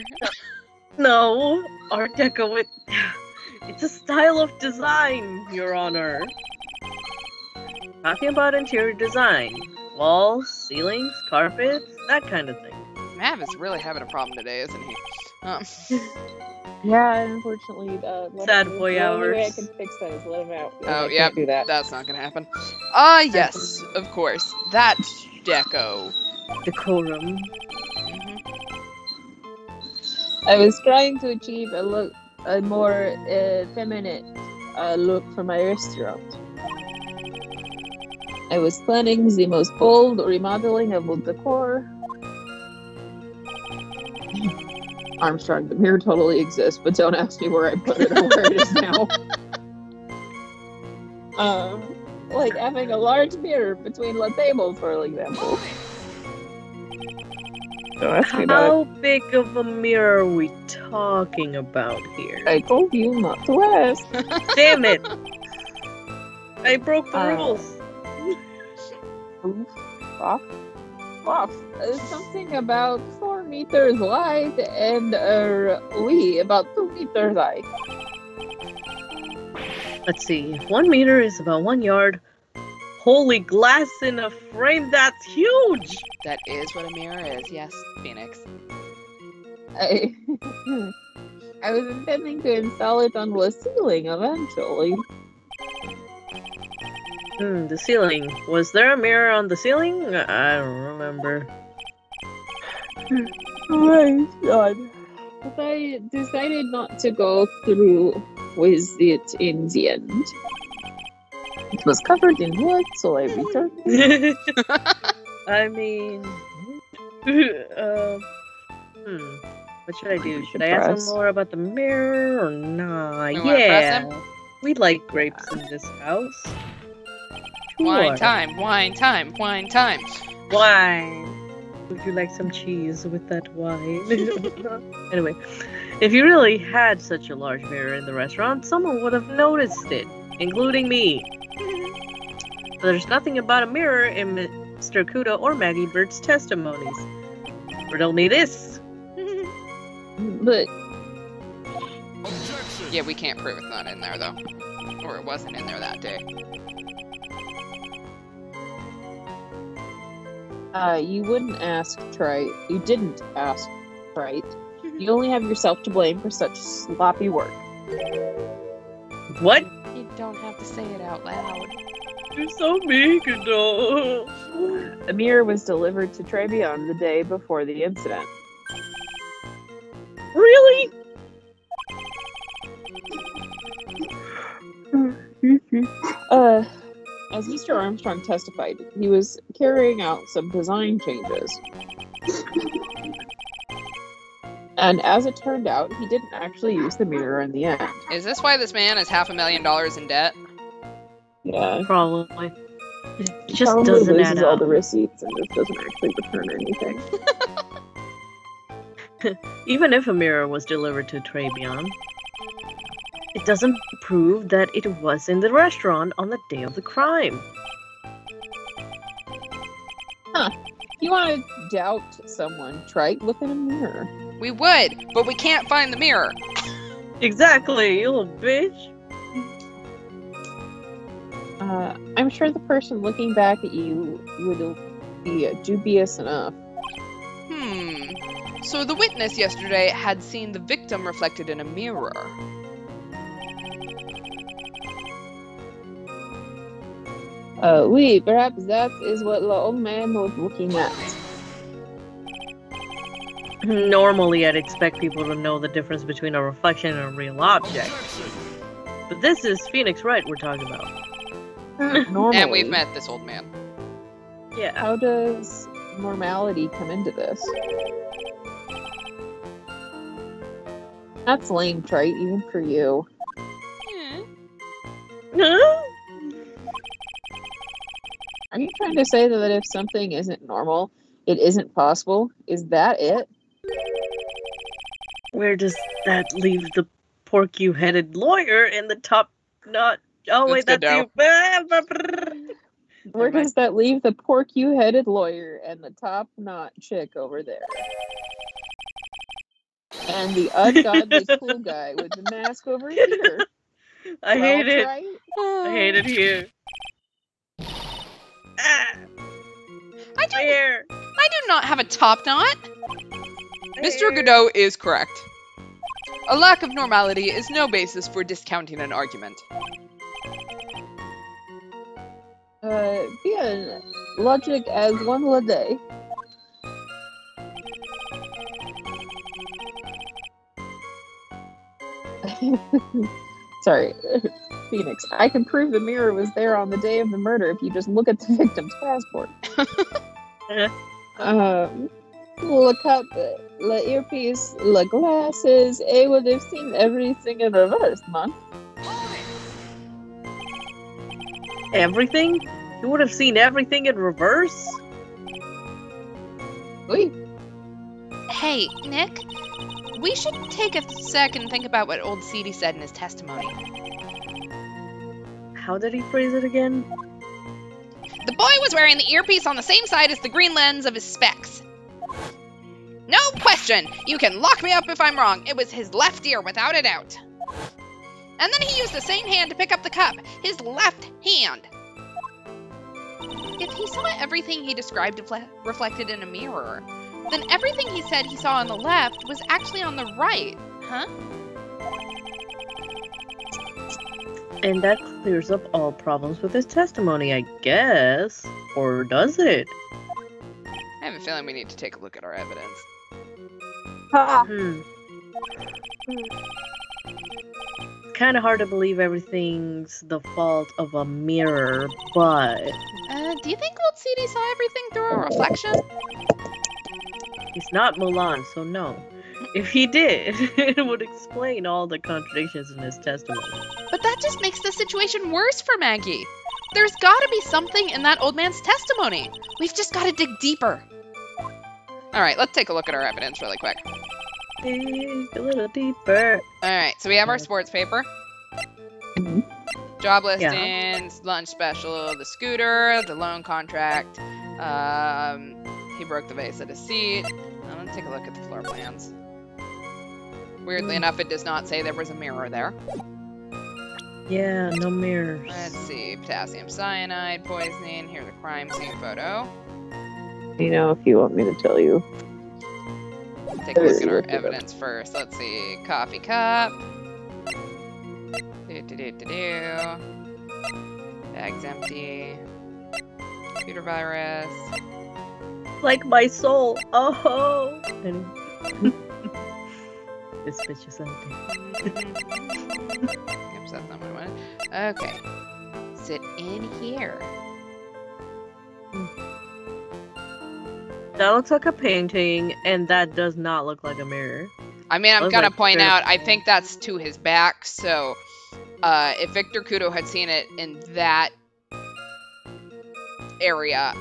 No, Art Deco, it's a style of design, Your Honor. Talking about interior design. Walls, ceilings, carpets, that kind of thing. Mav is really having a problem today, isn't he? Yeah, unfortunately, Sad boy the only way I hours. can fix that is let him out. Oh, I yeah, can't do that. that's not gonna happen. Yes, of course. That deco. Decorum. I was trying to achieve a more feminine look for my restaurant. I was planning the most bold remodeling of wood decor. Armstrong, the mirror totally exists, but don't ask me where I put it or where it is now. Like having a large mirror between the tables, for example. Don't ask me about How big of a mirror are we talking about here? I told you not to ask. Damn it! I broke the rules. Off. Something about 4 meters wide and about 2 meters high. Let's see. 1 meter is about 1 yard. Holy glass in a frame, that's huge! That is what a mirror is, yes, Phoenix. I was intending to install it on the ceiling eventually. The ceiling. Was there a mirror on the ceiling? I don't remember. Oh my god. But I decided not to go through with it in the end. It was covered in wood, so I returned it. I mean... What should I do? Should I ask him more about the mirror or nah? Yeah. We like grapes in this house. Wine time, wine time, wine time. Wine. Would you like some cheese with that wine? Anyway, if you really had such a large mirror in the restaurant, someone would have noticed it, including me. But there's nothing about a mirror in Mr. Kudo or Maggie Bird's testimonies. Riddle me this. But yeah, we can't prove it's not in there though, or it wasn't in there that day. You wouldn't ask Trite. You didn't ask Trite. You only have yourself to blame for such sloppy work. What? You don't have to say it out loud. You're so mean, Kudo. The mirror was delivered to Trebion the day before the incident. Really? As Mr. Armstrong testified, he was carrying out some design changes. And as it turned out, he didn't actually use the mirror in the end. Is this why this man is $500,000 in debt? Yeah. Probably. It just probably doesn't loses add all up. the receipts and just doesn't actually return anything. Even if a mirror was delivered to Trebion, it doesn't prove that it was in the restaurant on the day of the crime. Huh. If you want to doubt someone, Trite, look in a mirror. We would, but we can't find the mirror. Exactly, you little bitch. I'm sure the person looking back at you would be dubious enough. So the witness yesterday had seen the victim reflected in a mirror. Oui, perhaps that is what the old man was looking at. Normally, I'd expect people to know the difference between a reflection and a real object. But this is Phoenix Wright we're talking about. Normally. And we've met this old man. Yeah. How does normality come into this? That's lame, Trite, even for you. Huh? Are you trying to say that if something isn't normal, it isn't possible? Is that it? Where does that leave the porky-headed lawyer in the top knot? Oh, wait, that's you. Where does that leave the porky-headed lawyer and the top-knot chick over there? And the ungodly cool guy with the mask over here? I hate it. Right? I hate it here. I do not have a top knot. Mr. Godot is correct. A lack of normality is no basis for discounting an argument. Bien. Logic as one a day. Sorry, Phoenix. I can prove the mirror was there on the day of the murder if you just look at the victim's passport. Le cup, le earpiece, le glasses. I would have seen everything in reverse, man. Everything? You would have seen everything in reverse? Oui. Hey, Nick. We should take a sec and think about what old Seedy said in his testimony. How did he phrase it again? The boy was wearing the earpiece on the same side as the green lens of his specs. No question! You can lock me up if I'm wrong. It was his left ear, without a doubt. And then he used the same hand to pick up the cup. His left hand. If he saw everything he described reflected in a mirror, then everything he said he saw on the left was actually on the right, huh? And that clears up all problems with his testimony, I guess. Or does it? I have a feeling we need to take a look at our evidence. It's kind of hard to believe everything's the fault of a mirror, but... Do you think old CD saw everything through a reflection? He's not Mulan, so no. If he did, it would explain all the contradictions in his testimony. But that just makes the situation worse for Maggie. There's gotta be something in that old man's testimony. We've just gotta dig deeper. Alright, let's take a look at our evidence really quick. Dig a little deeper. Alright, so we have our sports paper. Mhm. Job listings, lunch special, the scooter, the loan contract. He broke the vase at his seat. Let's take a look at the floor plans. Weirdly enough, it does not say there was a mirror there. Yeah, no mirrors. Let's see, potassium cyanide poisoning. Here's a crime scene photo. You know, if you want me to tell you. Take a look at our evidence first. Let's see, coffee cup. Bag's empty. Computer virus. Like my soul. Oh. And this bitch is empty. Oops, that's not what I wanted. Okay. Sit in here. That looks like a painting, and that does not look like a mirror. I mean, I'm Looks gonna like point very- out, I think that's to his back, so if Victor Kudo had seen it in that area,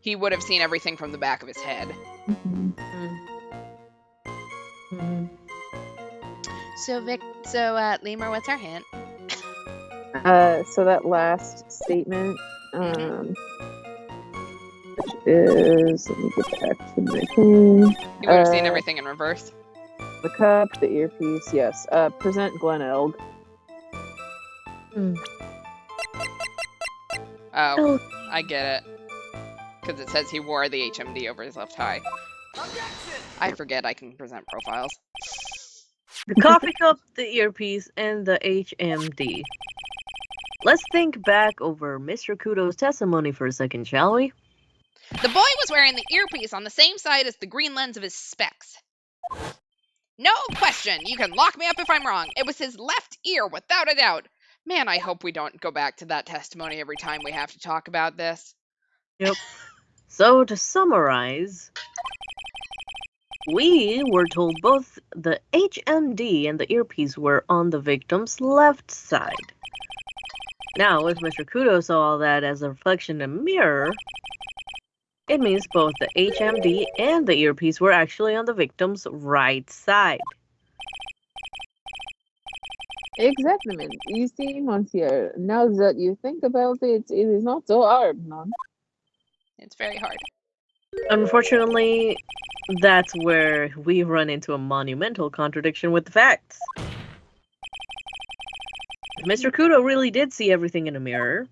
he would have seen everything from the back of his head. So Lemur, what's our hint? So that last statement, which is, let me get back to my thing. You would have seen everything in reverse. The cup, the earpiece, yes. Present Glen Elg. Oh, I get it. Because it says he wore the HMD over his left eye. I forget I can present profiles. The coffee cup, the earpiece, and the HMD. Let's think back over Mr. Kudo's testimony for a second, shall we? The boy was wearing the earpiece on the same side as the green lens of his specs. No question. You can lock me up if I'm wrong. It was his left ear, without a doubt. Man, I hope we don't go back to that testimony every time we have to talk about this. Yep. So, to summarize, we were told both the HMD and the earpiece were on the victim's left side. Now, if Mr. Kudo saw all that as a reflection in a mirror, it means both the HMD and the earpiece were actually on the victim's right side. Exactly. You see, Monsieur, now that you think about it, it is not so hard, man. It's very hard. Unfortunately, that's where we run into a monumental contradiction with the facts. If Mr. Kudo really did see everything in a mirror,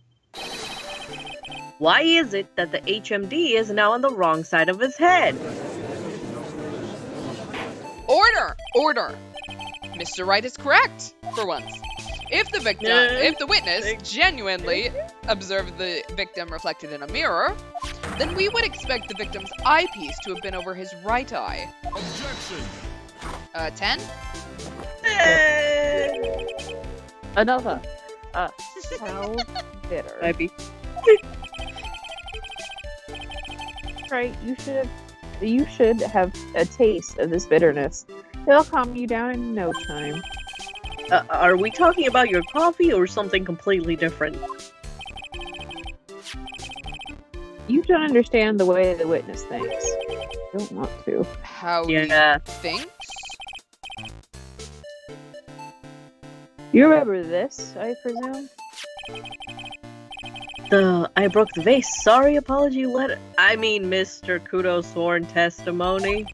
why is it that the HMD is now on the wrong side of his head? Order! Order! Mr. Wright is correct, for once. If the witness genuinely observed the victim reflected in a mirror, then we would expect the victim's eyepiece to have been over his right eye. Objection! 10? Another. How bitter. Maybe. Right, you should have a taste of this bitterness. It'll calm you down in no time. Are we talking about your coffee or something completely different? You don't understand the way the witness thinks. Don't want to. How Yeah. he thinks? You remember this, I presume? I broke the vase. Sorry, apology letter. I mean, Mr. Kudo's sworn testimony.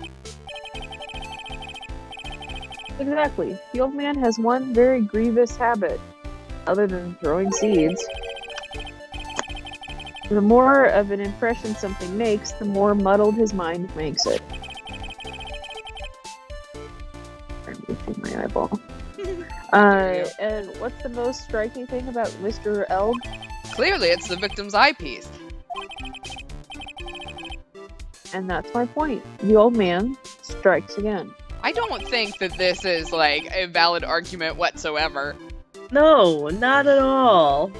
Exactly. The old man has one very grievous habit, other than throwing seeds. The more of an impression something makes, the more muddled his mind makes it. I'm lifting my eyeball. And what's the most striking thing about Mr. Elg? Clearly, it's the victim's eyepiece. And that's my point. The old man strikes again. I don't think that this is, like, a valid argument whatsoever. No, not at all.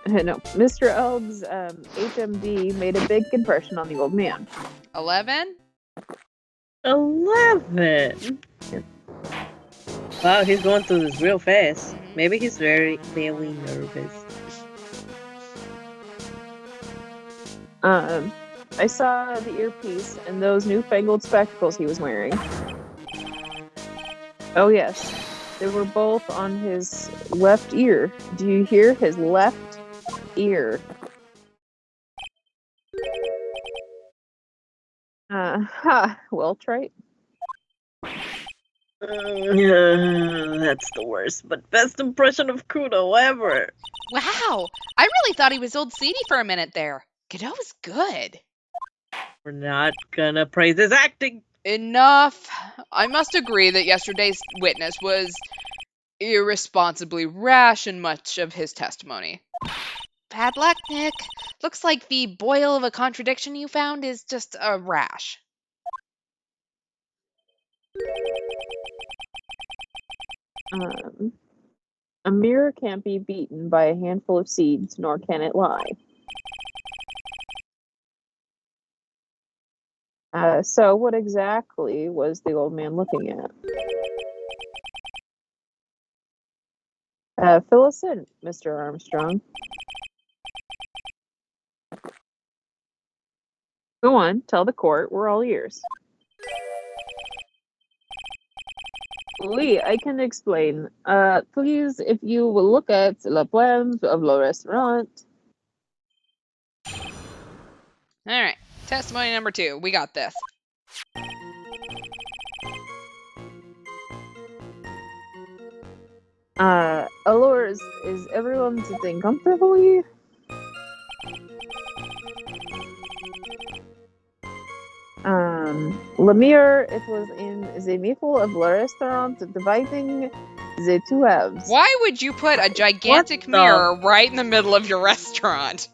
No, Mr. Elg's HMD made a big impression on the old man. 11? 11. Wow, he's going through this real fast. Maybe he's very nervous. I saw the earpiece and those newfangled spectacles he was wearing. Oh yes, they were both on his left ear. Do you hear? His left ear. Well, Trite. That's the worst, but best impression of Kudo ever. Wow, I really thought he was old Seedy for a minute there. Godot was good. We're not gonna praise his acting. Enough. I must agree that yesterday's witness was irresponsibly rash in much of his testimony. Bad luck, Nick. Looks like the boil of a contradiction you found is just a rash. A mirror can't be beaten by a handful of seeds, nor can it lie. So what exactly was the old man looking at? Fill us in, Mr. Armstrong. Go on, tell the court, we're all ears. Oui, I can explain. Please, if you will look at la plans of le restaurant. Alright, testimony number 2. We got this. Alors, is everyone sitting comfortably? Lemire, it was in the middle of the restaurant dividing the two halves. Why would you put a gigantic mirror right in the middle of your restaurant?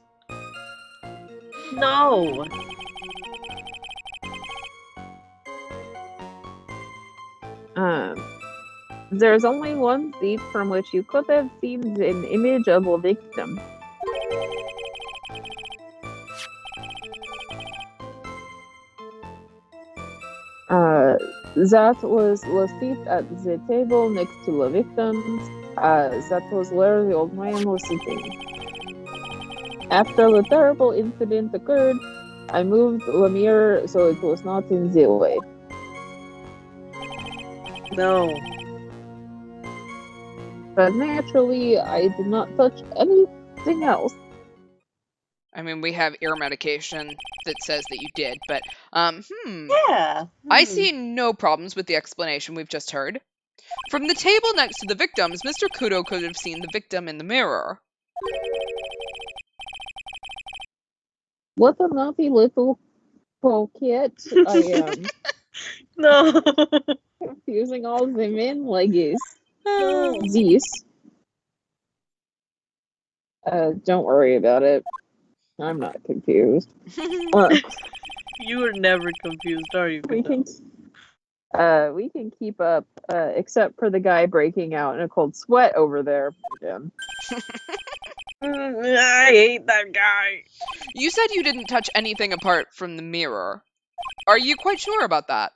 No. There's only one seat from which you could have seen an image of a victim. That was the seat at the table next to the victims. That was where the old man was sitting. After the terrible incident occurred, I moved the mirror so it was not in the way. No. But naturally, I did not touch anything else. I mean, we have ear medication that says that you did, but, Yeah. I see no problems with the explanation we've just heard. From the table next to the victims, Mr. Kudo could have seen the victim in the mirror. What a naughty little coquette I am. No. Confusing all the men like this. No. Don't worry about it. I'm not confused. You are never confused, are you? We can keep up, except for the guy breaking out in a cold sweat over there. Again. I hate that guy. You said you didn't touch anything apart from the mirror. Are you quite sure about that?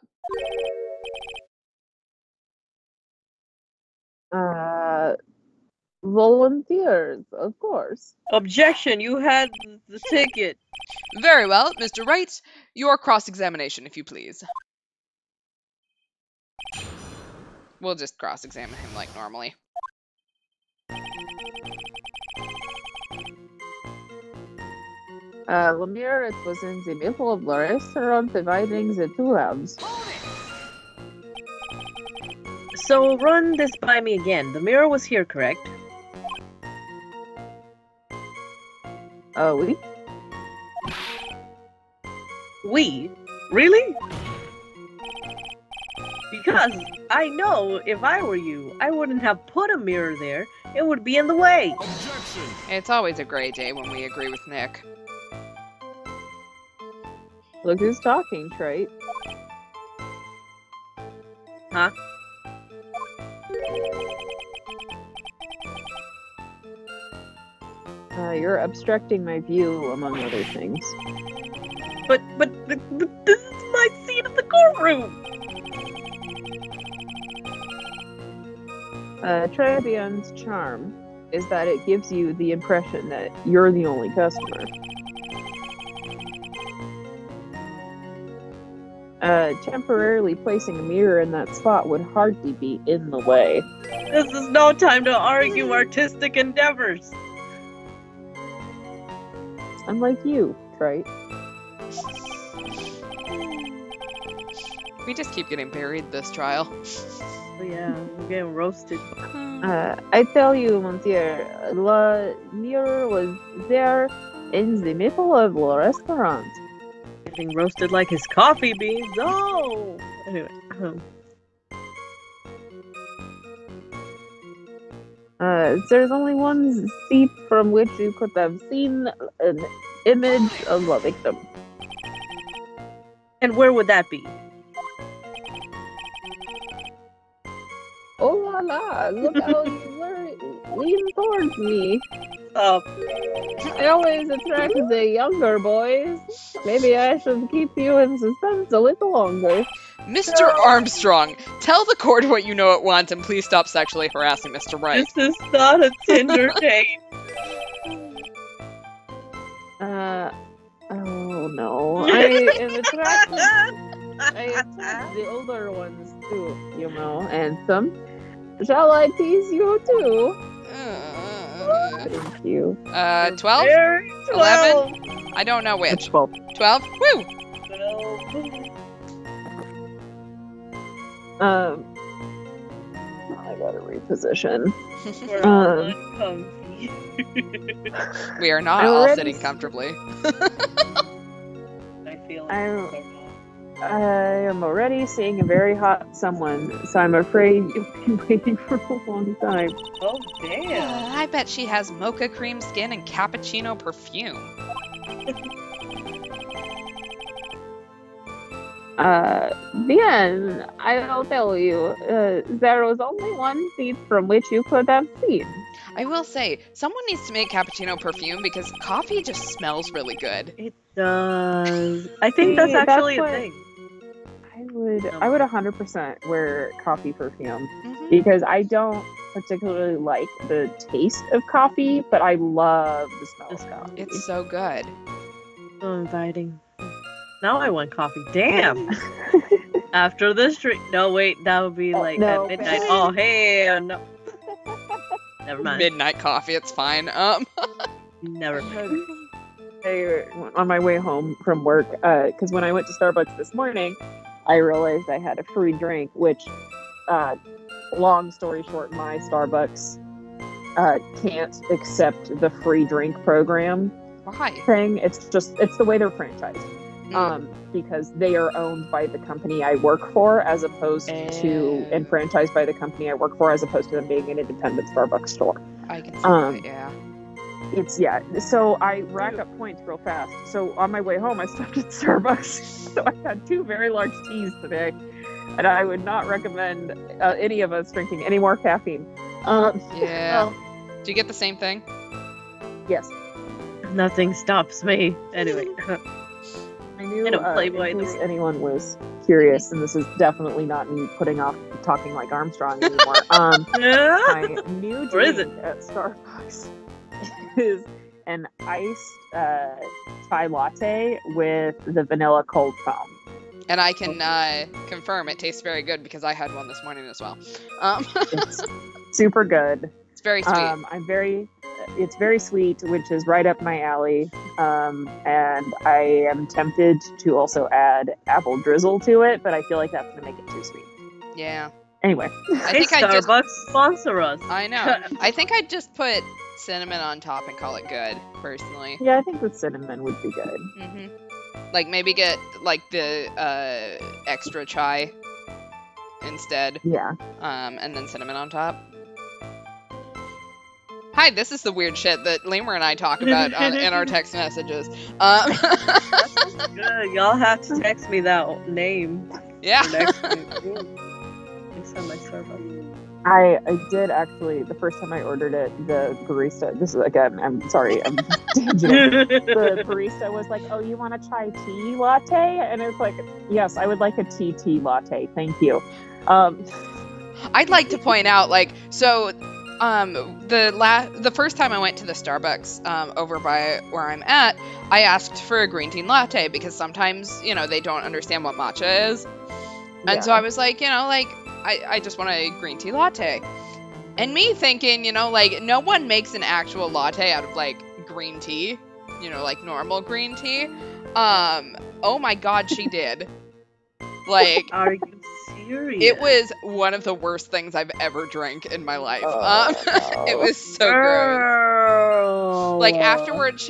Volunteers, of course. Objection, you had the ticket. Very well, Mr. Wright. Your cross-examination, if you please. We'll just cross-examine him like normally. Lemire, it was in the middle of the restaurant dividing the two halves. So run this by me again. The mirror was here, correct? Oui. We? Really? Because I know if I were you, I wouldn't have put a mirror there. It would be in the way. Objection! It's always a great day when we agree with Nick. Look who's talking, Trite. Huh? You're obstructing my view, among other things. But this is my seat in the courtroom. Trebion's charm is that it gives you the impression that you're the only customer. Temporarily placing a mirror in that spot would hardly be in the way. This is no time to argue artistic endeavors. Unlike you, Trite. We just keep getting buried this trial. Oh yeah, we're getting roasted. I tell you, monsieur, la mirror was there in the middle of the restaurant. Getting roasted like his coffee beans. Oh! Anyway. There's only one seat from which you could have seen an image of a victim. And where would that be? Oh la la, look how you lean towards me. I always attract the younger boys. Maybe I should keep you in suspense a little longer. Mr. Armstrong, tell the court what you know it wants and please stop sexually harassing Mr. Wright. This is not a Tinder date. Oh no. I am attracted. I attract the older ones too, you know, and some. Shall I tease you too? Thank you. 12? 11? I don't know which. 12. 12? Woo! I gotta reposition. We're all uncomfy. We are not all sitting comfortably. I feel I am already seeing a very hot someone, so I'm afraid you'll be waiting for a long time. Oh, damn. I bet she has mocha cream skin and cappuccino perfume. Bien, I'll tell you, there was only one seat from which you could have seen. I will say, someone needs to make cappuccino perfume because coffee just smells really good. It does. I think that's actually a thing. I would 100% wear coffee perfume Mm-hmm. because I don't particularly like the taste of coffee, but I love the smell of coffee. It's so good. So inviting. Now I want coffee. Damn. After this drink. No, wait. That would be like no, at midnight. babe. Oh, hey. No. Never mind. Midnight coffee, it's fine. Never mind. On my way home from work, because when I went to Starbucks this morning, I realized I had a free drink, which, long story short, my Starbucks can't accept the free drink program Why? thing. It's the way they're franchised. Because they are owned by the company I work for and franchised by the company I work for as opposed to them being an independent Starbucks store. I can see that, yeah. So I rack up points real fast. So on my way home, I stopped at Starbucks. So I had 2 very large teas today. And I would not recommend any of us drinking any more caffeine. Yeah. Do you get the same thing? Yes. Nothing stops me. Anyway. I knew, I don't Playboy in case anyone was curious, and this is definitely not me putting off talking like Armstrong anymore. My new drink at Starbucks is an iced chai latte with the vanilla cold foam. And I can confirm it tastes very good because I had one this morning as well. It's super good. It's very sweet. It's very sweet, which is right up my alley. And I am tempted to also add apple drizzle to it, but I feel like that's going to make it too sweet. Yeah. Anyway. I think Starbucks sponsor us. I know. I think I'd just put cinnamon on top and call it good, personally. Yeah, I think with cinnamon would be good. Mm-hmm. Like, maybe get, like, the extra chai instead. Yeah. And then cinnamon on top. Hi, this is the weird shit that Lemur and I talk about in our text messages. That's good. Y'all have to text me that name. Yeah. Next time my Starbucks. I did actually, the first time I ordered it, the barista, this is again, I'm sorry, I'm tangent. The barista was like, oh, you want a chai tea latte? And it's like, yes, I would like a tea latte. Thank you. I'd like to point out, like, so the first time I went to the Starbucks over by where I'm at, I asked for a green tea latte because sometimes, they don't understand what matcha is. And so I was like, I just want a green tea latte. And me thinking, like, no one makes an actual latte out of, like, green tea, like normal green tea. Oh my God, she did. Like, are you serious? it was one of the worst things I've ever drank in my life. No. It was so gross. Like, afterwards,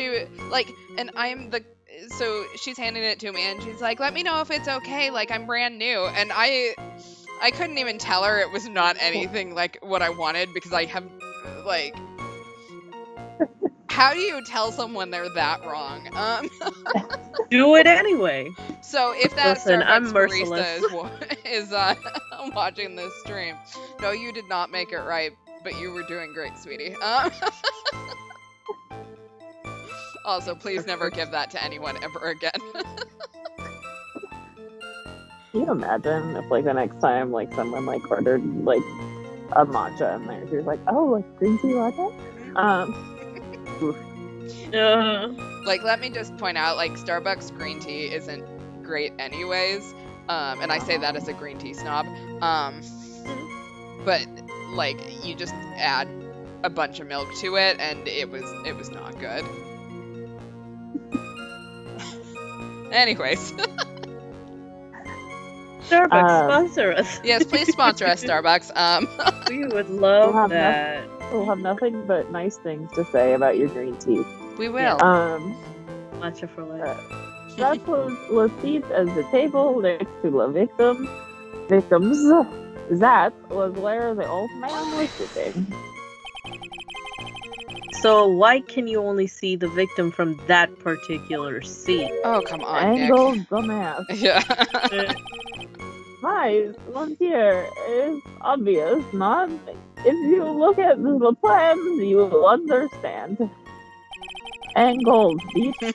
so she's handing it to me, and she's like, let me know if it's okay, like, I'm brand new. And I couldn't even tell her it was not anything like what I wanted, because I have, like, how do you tell someone they're that wrong? Do it anyway. So if that Listen, I'm Starbucks merciless. barista is watching this stream, no, you did not make it right, but you were doing great, sweetie. Also, please never give that to anyone ever again. Can you imagine if, like, the next time, like, someone, like, ordered, like, a matcha in there, she was like, oh, like, green tea latte? Like, let me just point out, like, Starbucks green tea isn't great anyways, and I say that as a green tea snob, but, like, you just add a bunch of milk to it, and it was not good. Anyways. Starbucks, sponsor us. Yes, please sponsor us, Starbucks. We would love that. We'll have nothing but nice things to say about your green tea. We will. Matcha for life. That was seats at the table next to the victims. That was where the old man was sitting. So why can you only see the victim from that particular seat? Oh, come on, Angle Nick. dumbass. Yeah. My one here is obvious, not? If you look at the plans, you will understand. Angles, bitch.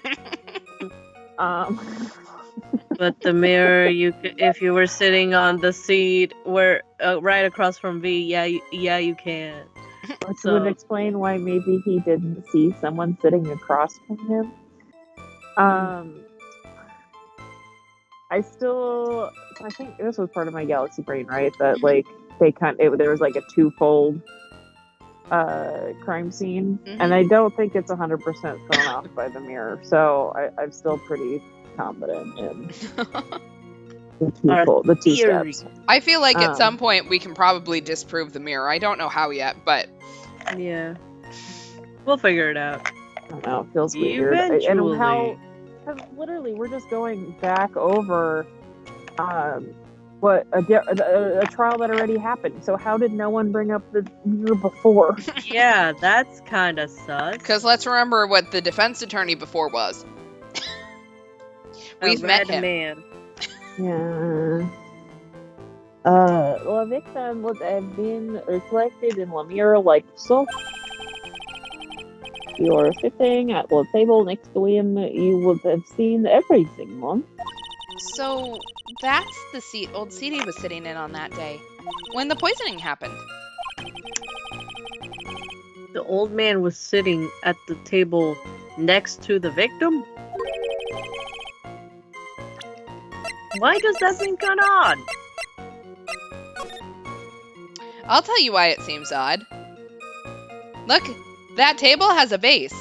But the mirror, if you were sitting on the seat where right across from V, yeah, you can. Which would explain why maybe he didn't see someone sitting across from him. I think this was part of my galaxy brain, right? That, like, there was like a twofold crime scene, and I don't think it's 100% thrown off by the mirror. So I'm still pretty confident in the two steps. I feel like at some point we can probably disprove the mirror. I don't know how yet, but yeah, we'll figure it out. I don't know. It feels weird. Eventually. And how? Because literally, we're just going back over what a trial that already happened. So how did no one bring up the mirror before? Yeah, that's kind of sus. Because let's remember what the defense attorney before was. We've met him. Man. Yeah. The victim would have been reflected in the mirror like so. You are sitting at the table next to him. You would have seen everything, Mom. So that's the seat old CD was sitting in on that day when the poisoning happened. The old man was sitting at the table next to the victim? Why does that seem kind of odd? I'll tell you why it seems odd. Look, that table has a vase.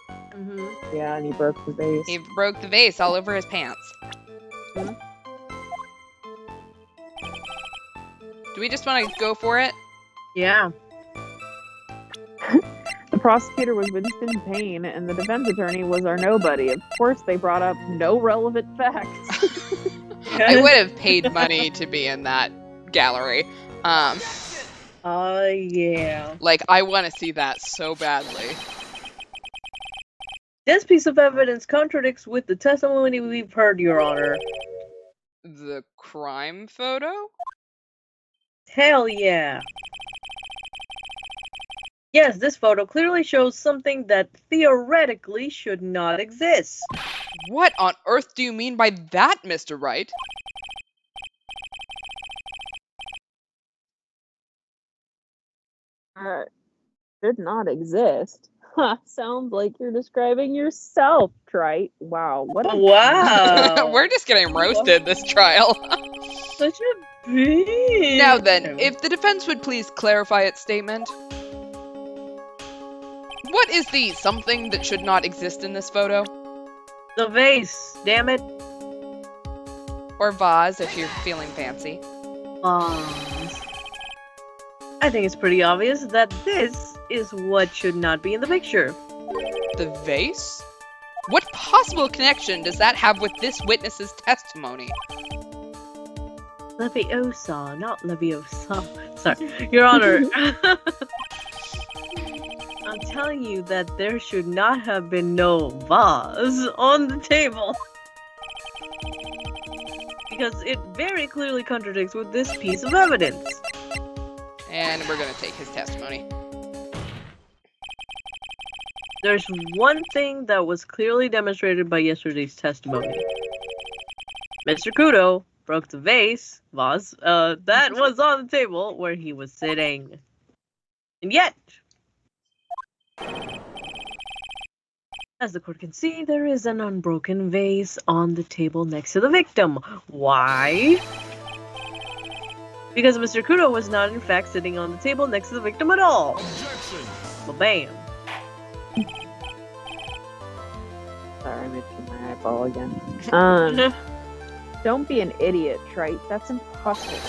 Mm-hmm. Yeah, and he broke the vase. He broke the vase all over his pants. Mm-hmm. Do we just want to go for it? Yeah. The prosecutor was Winston Payne, and the defense attorney was our nobody. Of course, they brought up no relevant facts. I would have paid money to be in that gallery. Yeah. Like, I want to see that so badly. This piece of evidence contradicts with the testimony we've heard, Your Honor. The crime photo? Hell yeah. Yes, this photo clearly shows something that theoretically should not exist. What on earth do you mean by that, Mr. Wright? Did not exist. Huh, sounds like you're describing yourself, Trite. Wow, what a Wow. We're just getting roasted this trial. Such a big. Now then, if the defense would please clarify its statement. What is the something that should not exist in this photo? The vase, damn it. Or vase if you're feeling fancy. I think it's pretty obvious that this is what should not be in the picture. The vase? What possible connection does that have with this witness's testimony? Leviosa, not Leviosa. Sorry, Your Honor. I'm telling you that there should not have been no vase on the table. Because it very clearly contradicts with this piece of evidence. And we're gonna take his testimony. There's one thing that was clearly demonstrated by yesterday's testimony. Mr. Kudo broke the vase that was on the table where he was sitting. And yet, as the court can see, there is an unbroken vase on the table next to the victim. Why? Because Mr. Kudo was not in fact sitting on the table next to the victim at all. Objection. Ba-bam. Sorry, I'm itching my eyeball again. Don't be an idiot, Trite. That's impossible.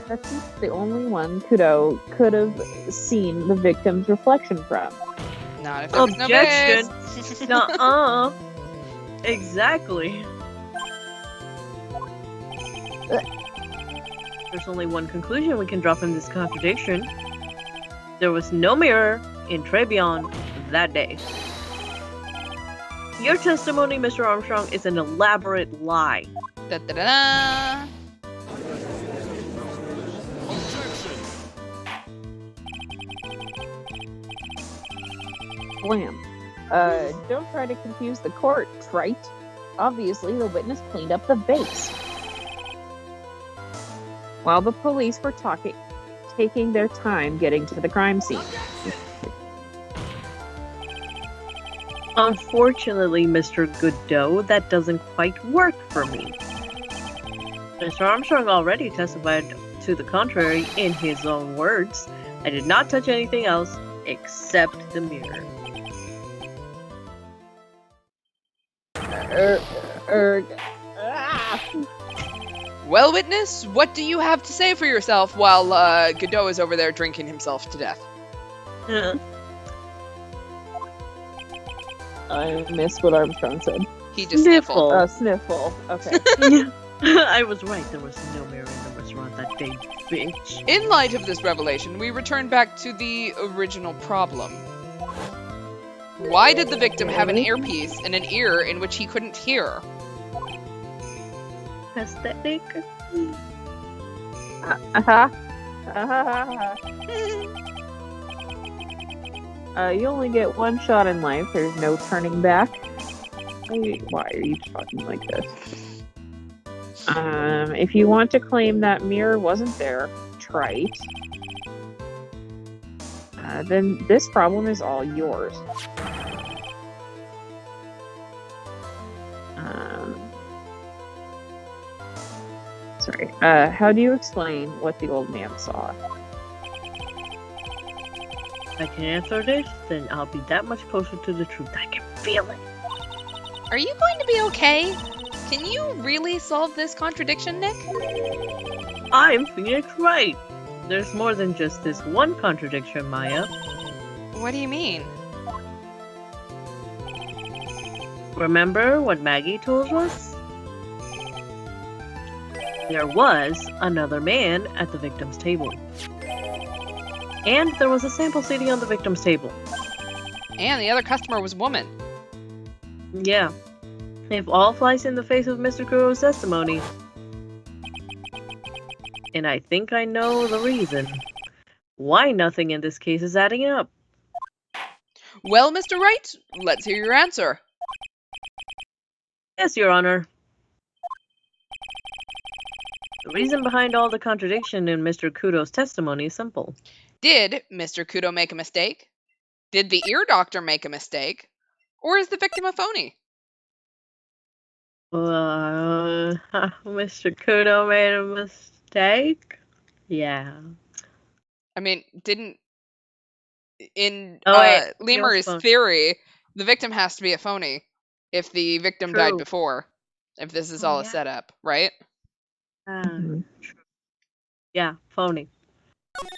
That's the only one Kudo could have seen the victim's reflection from. Not if there was no Objection. vase. Nuh-uh. Exactly. There's only one conclusion we can draw from this contradiction. There was no mirror in Trebion that day. Your testimony, Mr. Armstrong, is an elaborate lie. Da-da-da-da. Objection. Blam. Don't try to confuse the court, Trite. Obviously, the witness cleaned up the vase. While the police were taking their time getting to the crime scene. Unfortunately, Mr. Godot, that doesn't quite work for me. Mr. Armstrong already testified to the contrary in his own words. I did not touch anything else except the mirror. Well, witness, what do you have to say for yourself while Godot is over there drinking himself to death? I missed what Armstrong said. He just sniffled. Sniffle. Okay. I was right, there was no mirror in the restaurant that day, bitch. In light of this revelation, we return back to the original problem. Why did the victim have an earpiece and an ear in which he couldn't hear? Aesthetic? You only get one shot in life. There's no turning back. Why are you talking like this? If you want to claim that mirror wasn't there, Trite, then this problem is all yours. Sorry. How do you explain what the old man saw? If I can answer this, then I'll be that much closer to the truth. I can feel it. Are you going to be okay? Can you really solve this contradiction, Nick? I'm Phoenix Wright. There's more than just this one contradiction, Maya. What do you mean? Remember what Maggie told us? There was another man at the victim's table. And there was a sample seating on the victim's table. And the other customer was a woman. Yeah. If all flies in the face of Mr. Kuro's testimony. And I think I know the reason. Why nothing in this case is adding up. Well, Mr. Wright, let's hear your answer. Yes, Your Honor. The reason behind all the contradiction in Mr. Kudo's testimony is simple. Did Mr. Kudo make a mistake? Did the ear doctor make a mistake? Or is the victim a phony? Mr. Kudo made a mistake? Yeah. I mean, didn't... In wait, Lemur's theory, the victim has to be a phony if the victim died before. If this is all a setup, right? True. Yeah, phony.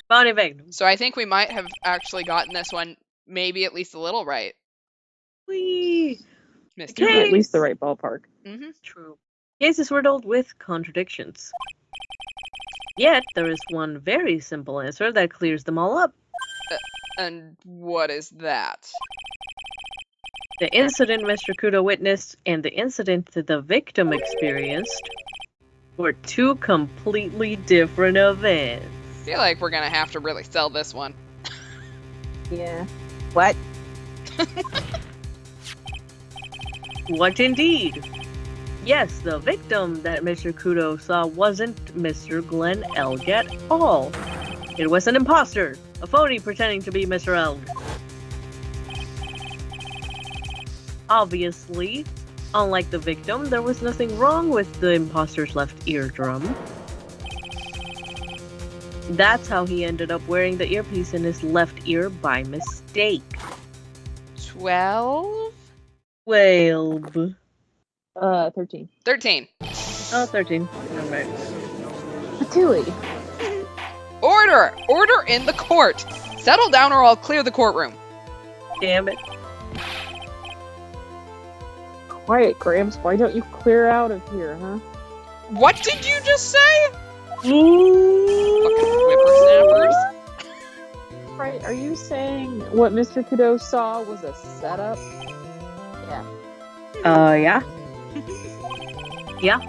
Phony victim. So I think we might have actually gotten this one maybe at least a little right. At least the right ballpark. Mm-hmm. True. Cases riddled with contradictions. Yet there is one very simple answer that clears them all up. And what is that? The incident Mr. Kudo witnessed and the incident that the victim experienced were two completely different events. I feel like we're gonna have to really sell this one. Yeah. What? What indeed? Yes, the victim that Mr. Kudo saw wasn't Mr. Glenn Elg at all. It was an imposter, a phony pretending to be Mr. Elg. Obviously, unlike the victim, there was nothing wrong with the imposter's left eardrum. That's how he ended up wearing the earpiece in his left ear by mistake. 12? 12. 13. 13. Oh, 13. Alright. Patooey. Order! Order in the court! Settle down or I'll clear the courtroom. Damn it. Quiet, Gramps. Why don't you clear out of here, huh? What did you just say? Fucking whippersnappers. Right, are you saying what Mr. Kudo saw was a setup? Yeah. Yeah. Yeah.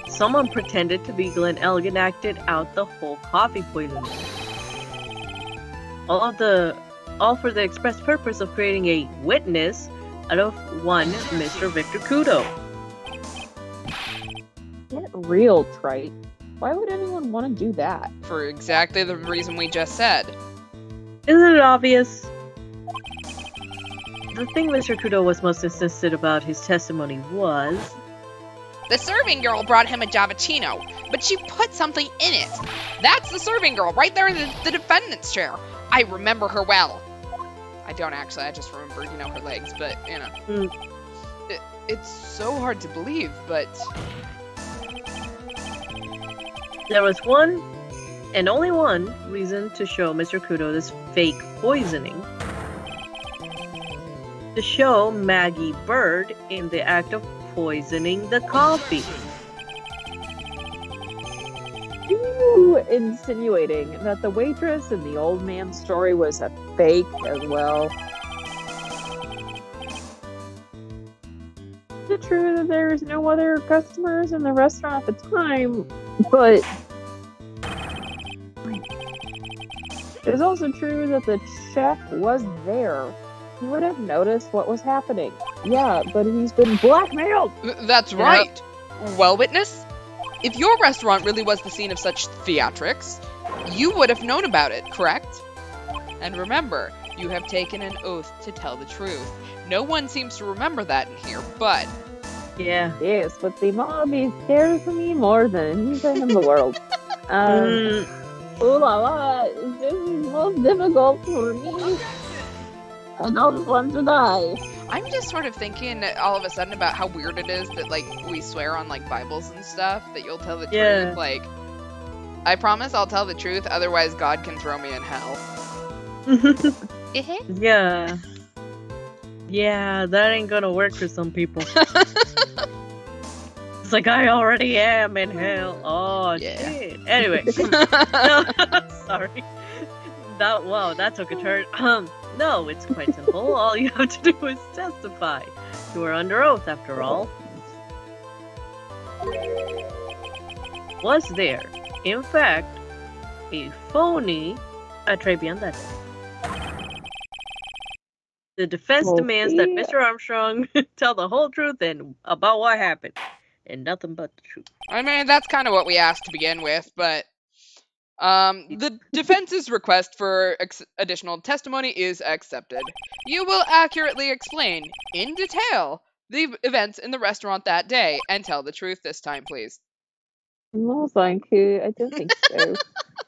Someone pretended to be Glenn Elg and acted out the whole coffee poisoning. All for the express purpose of creating a witness out of one Mr. Victor Kudo. Get real, Trite. Why would anyone want to do that? For exactly the reason we just said. Isn't it obvious? The thing Mr. Kudo was most insistent about his testimony was... The serving girl brought him a Javachino, but she put something in it. That's the serving girl, right there in the defendant's chair. I remember her well. I don't actually, I just remember, her legs, but, it's so hard to believe, but... There was one, and only one, reason to show Mr. Kudo this fake poisoning. To show Maggie Bird in the act of poisoning the coffee. You insinuating that the waitress in the old man's story was a fake as well? It's true that there's no other customers in the restaurant at the time, but it's also true that the chef was there. He would have noticed what was happening. Yeah, but he's been blackmailed! That's right! Well, witness, if your restaurant really was the scene of such theatrics, you would have known about it, correct? And remember, you have taken an oath to tell the truth. No one seems to remember that in here, but... Yeah. Yes, but the mob is scared of me more than anything in the world. Ooh la la, this is most difficult for me. I don't want to die. I'm just sort of thinking all of a sudden about how weird it is that, we swear on, Bibles and stuff, that you'll tell the truth. I promise I'll tell the truth, otherwise God can throw me in hell. Yeah. Yeah, that ain't gonna work for some people. It's like, I already am in hell. Oh, yeah. Shit. Anyway. No, sorry. That took a turn. No, it's quite simple. All you have to do is testify. You are under oath, after all. Was there, in fact, a phony Atrebian that day? The defense demands that Mr. Armstrong tell the whole truth and about what happened. and nothing but the truth. I mean, that's kind of what we asked to begin with, but the defense's request for additional testimony is accepted. You will accurately explain, in detail, the events in the restaurant that day, and tell the truth this time, please. No, thank you. I don't think so.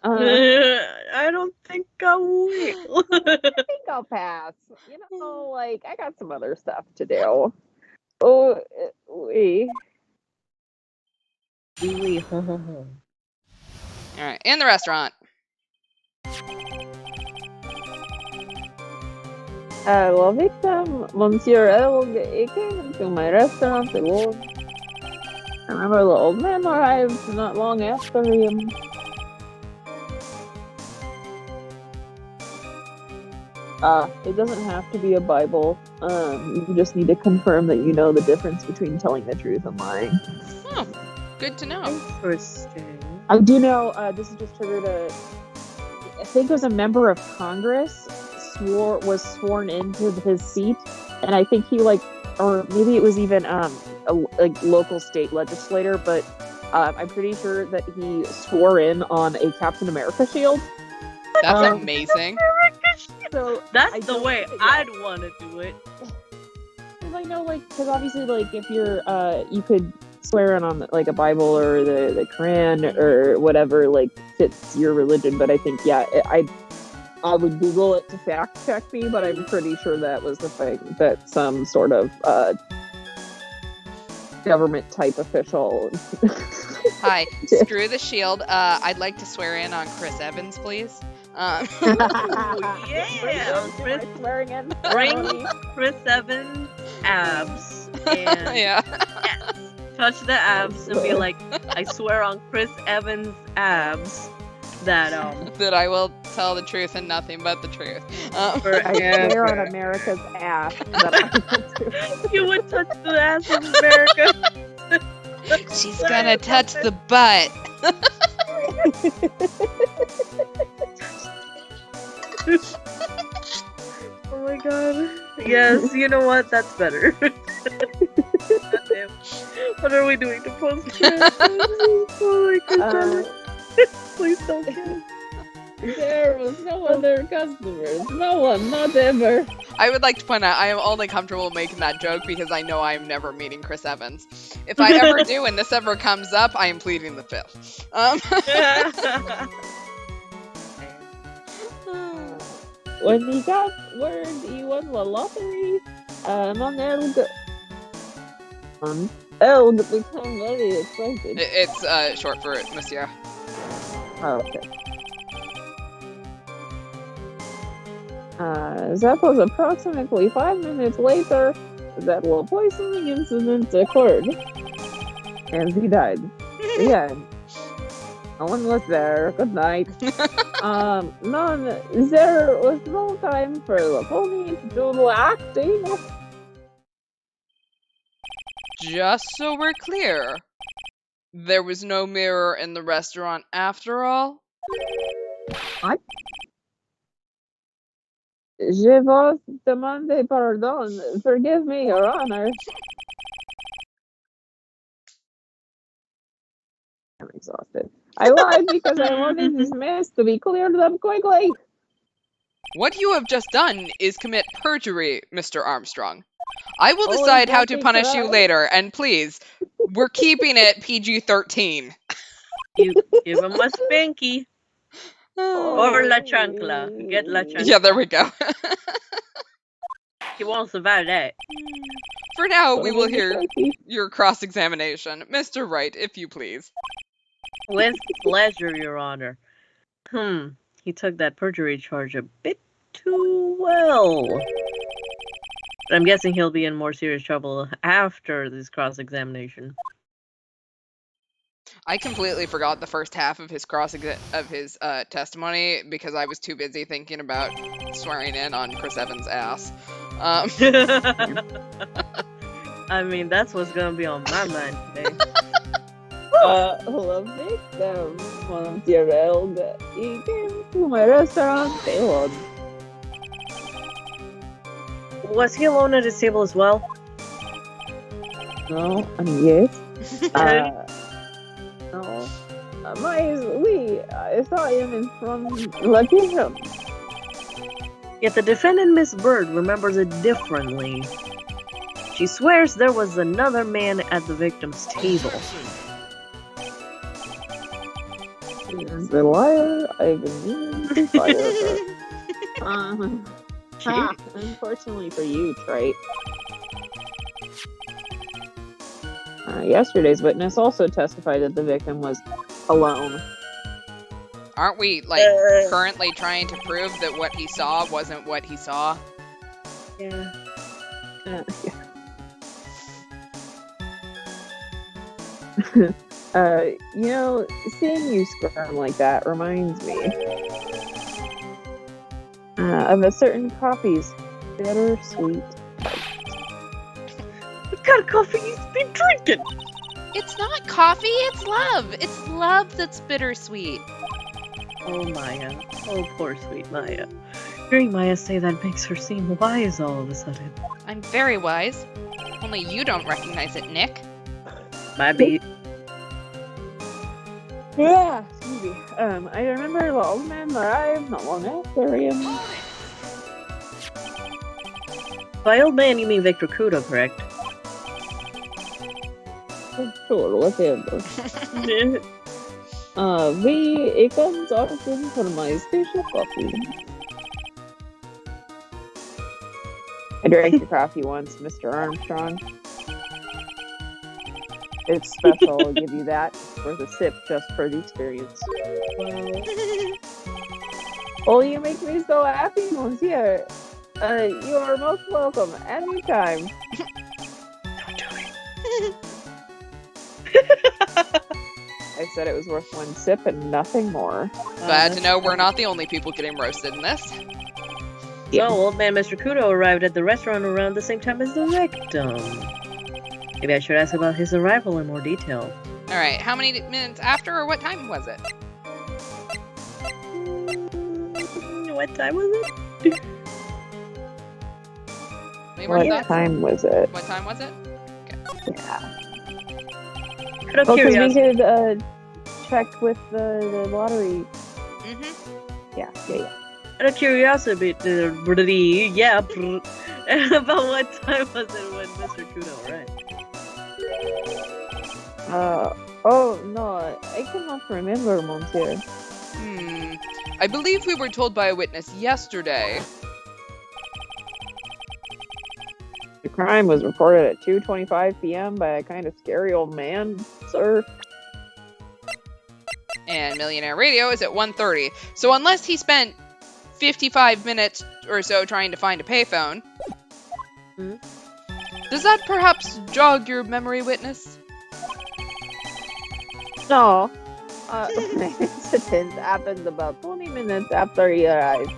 I don't think I will. I think I'll pass. You know, like, I got some other stuff to do. Oh, we. Alright, in the restaurant. Hello, victim. Monsieur Elg, he came into my restaurant alone. I remember the old man arrived not long after him. It doesn't have to be a Bible. You just need to confirm that you know the difference between telling the truth and lying. Oh, good to know. Interesting. I do know, this is just triggered I think it was a member of Congress was sworn into his seat, and I think he or maybe it was even a local state legislator, but I'm pretty sure that he swore in on a Captain America shield. That's amazing. So that's the way I'd want to do it. I know, because obviously, if you're, you could swear in on a Bible or the Quran or whatever fits your religion, but I think I would Google it to fact check me, but I'm pretty sure that was the thing that some sort of government type official. Hi, screw the shield. I'd like to swear in on Chris Evans, please. Yeah, Chris swearing in. Bring Chris Evans abs and yeah. Yes, touch the abs and be like, I swear on Chris Evans abs that that I will tell the truth and nothing but the truth. I swear on America's ass that I will do. You would touch the ass of America. She's gonna touch the butt. Oh my god. Yes, you know what? That's better. What are we doing to post this? Oh my goodness. Please don't kill. There was no other customers. No one, not ever. I would like to point out, I am only comfortable making that joke because I know I am never meeting Chris Evans. If I ever do and this ever comes up, I am pleading the fifth. When he got word he won the lottery, Elg became very excited. It's short for Monsieur. Oh, okay. That was approximately 5 minutes later that a poisoning incident occurred. And he died. Yeah. No one was there. Good night. There was no time for the pony to do the acting. Just so we're clear, there was no mirror in the restaurant after all? What? Je vous demande pardon. Forgive me, Your Honor. I'm exhausted. I lied because I wanted this mess to be cleared up quickly. What you have just done is commit perjury, Mr. Armstrong. I will decide how to punish you later, and please, we're keeping it PG-13. You give him a spanky. Or la chancla. Get la chancla. Yeah, there we go. He won't survive that. For now, we will hear your cross-examination. Mr. Wright, if you please. With pleasure, Your Honor. He took that perjury charge a bit too well. But I'm guessing he'll be in more serious trouble after this cross-examination. I completely forgot the first half of his testimony because I was too busy thinking about swearing in on Chris Evans' ass. I mean, that's what's gonna be on my mind today. Hello, victim. Monsieur Elg. He came to my restaurant alone. Was he alone at his table as well? No, I mean, yes. No. We saw him from the kitchen. Yet the defendant, Miss Bird, remembers it differently. She swears there was another man at the victim's table. Is the liar? I've been meaning to fire her. Unfortunately for you, Trite. Yesterday's witness also testified that the victim was alone. Aren't we, currently trying to prove that what he saw wasn't what he saw? Yeah. Seeing you squirm like that reminds me of a certain coffee's bittersweet. What kind of coffee he's been drinking? It's not coffee, it's love. It's love that's bittersweet. Oh, Maya. Oh, poor sweet Maya. Hearing Maya say that makes her seem wise all of a sudden. I'm very wise. Only you don't recognize it, Nick. Might be. Yeah, excuse me. I remember the old man arrived not long after him. By old man, you mean Victor Kudo, correct? Sure, whatever. It comes often for my special coffee. I drank your coffee once, Mr. Armstrong. It's special, I'll give you that. For the sip, just for the experience. Oh, you make me so happy, monsieur. You are most welcome, anytime. Don't do it. I said it was worth one sip and nothing more. Glad to know we're not the only people getting roasted in this. So, old man Mr. Kudo arrived at the restaurant around the same time as the victim. Maybe I should ask about his arrival in more detail. Alright, how many minutes after or what time was it? What time was it? What time was it? What time was it? Okay. Yeah. Out of Because curiosity. we could check with the lottery. Mm-hmm. Yeah. Out of curiosity, yeah, about what time was it when Mr. Kudo arrived? Oh no, I cannot remember, monsieur. I believe we were told by a witness yesterday. The crime was reported at 2:25 p.m. by a kind of scary old man, sir. And Millionaire Radio is at 1:30. So unless he spent 55 minutes or so trying to find a payphone, does that perhaps jog your memory, witness? No. The incident happened about 20 minutes after he arrived.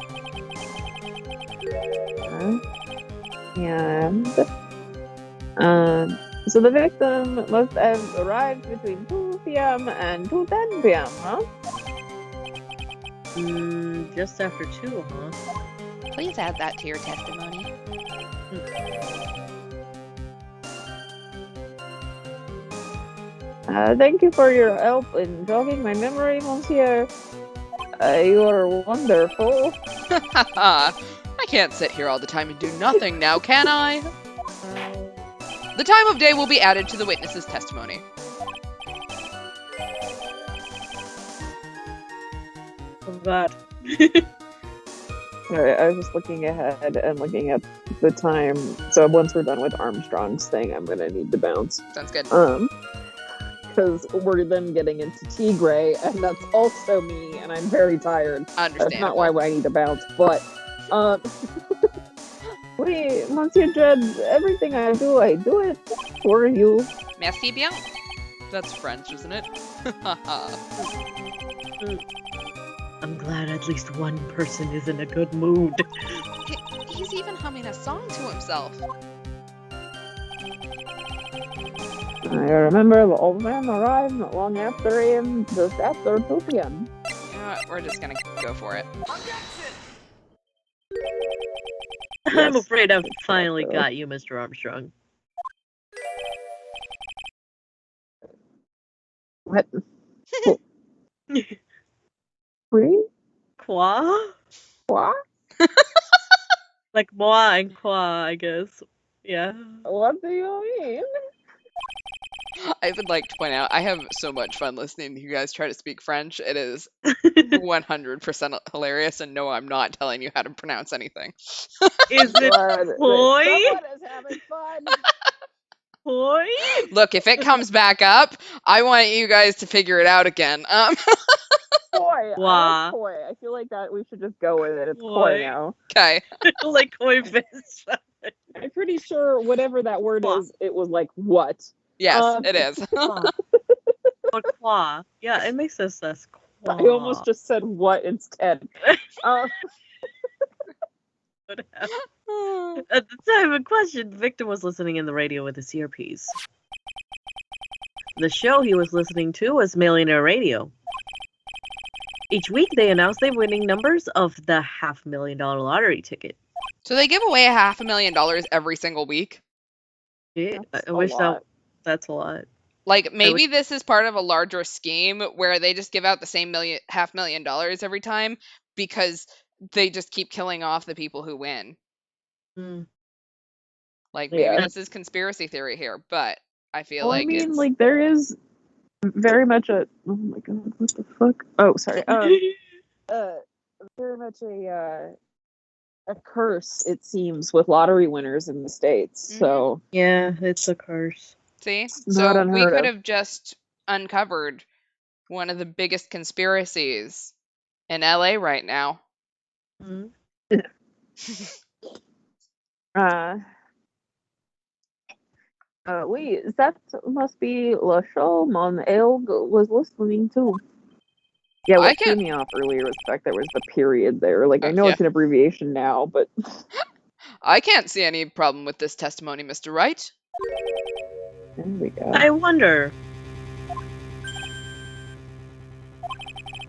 So the victim must have arrived between 2 p.m. and 2:10 p.m., huh? Just after 2, huh? Please add that to your testimony. Thank you for your help in jogging my memory, monsieur. You are wonderful. I can't sit here all the time and do nothing now, can I? The time of day will be added to the witness's testimony. Oh God. Alright, I was just looking ahead and looking at the time. So once we're done with Armstrong's thing, I'm gonna need to bounce. Sounds good. Because we're then getting into Tigray, and that's also me, and I'm very tired. Understandable. That's not why I need to bounce, but Monsieur Judge, everything I do it for you. Merci bien. That's French, isn't it? I'm glad at least one person is in a good mood. He's even humming a song to himself. I remember the old man arrived not long after him, just after 2 p.m. You know what? We're just gonna go for it. I'm afraid I've finally got you, Mr. Armstrong. What? Queen? Qua? What? Like moi and qua, I guess. Yeah. What do you mean? I would like to point out, I have so much fun listening to you guys try to speak French. It is 100% hilarious, and no, I'm not telling you how to pronounce anything. Is it poi? Someone is having fun. Poi? Look, if it comes back up, I want you guys to figure it out again. Koi. I Qua. like koi. I feel like that we should just go with it. It's koi Koi. now. Okay. Like koi fish. I'm pretty sure whatever that word Qua. is, it was like what? Yes, it is. Qua. Or qua. Yeah, it makes sense. That's qua. I almost just said what instead. At the time in question, the victim was listening in the radio with his earpiece. The show he was listening to was Millionaire Radio. Each week, they announced their winning numbers of the $500,000 lottery ticket. So they give away $500,000 every single week? Yeah, That's I a wish lot. that's a lot. Like, maybe this is part of a larger scheme where they just give out the same $500,000 every time because they just keep killing off the people who win. Mm. Like, maybe Yeah. this is conspiracy theory here, but I feel Well, like I mean, it's... like there is very much a. Oh my god! What the fuck? Oh, sorry. Very much a curse, it seems, with lottery winners in the States. So Yeah, it's a curse. See? not So we unheard could of. have just uncovered one of the biggest conspiracies in LA right now. Mm. Wait, that must be the show Mon Elg was listening to. Yeah, I what threw can't- me off earlier was the fact there was the period there. Like, I know yeah. it's an abbreviation now, but I can't see any problem with this testimony, Mr. Wright. there we go. I wonder.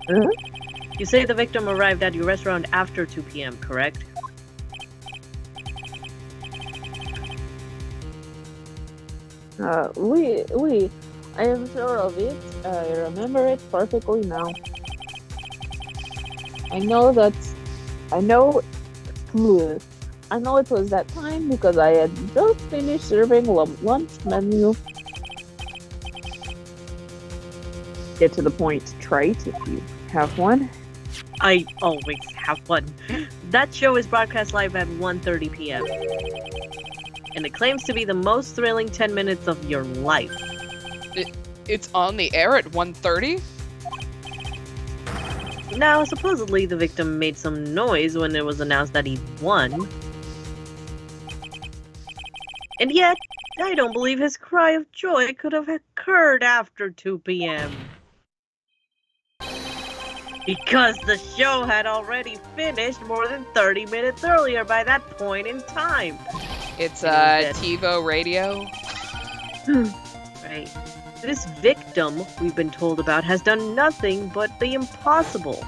Huh? You say the victim arrived at your restaurant after 2 p.m., correct? Oui, I am sure of it. I remember it perfectly now. I know it was that time because I had just finished serving lunch menu. Get to the point, trite, if you have one. I always have one. That show is broadcast live at 1:30 p.m. And it claims to be the most thrilling 10 minutes of your life. It's on the air at 1:30? Now, supposedly the victim made some noise when it was announced that he won. And yet, I don't believe his cry of joy could have occurred after 2 p.m. Because the show had already finished more than 30 minutes earlier by that point in time. It's It is TiVo Radio. Right. This victim we've been told about has done nothing but the impossible.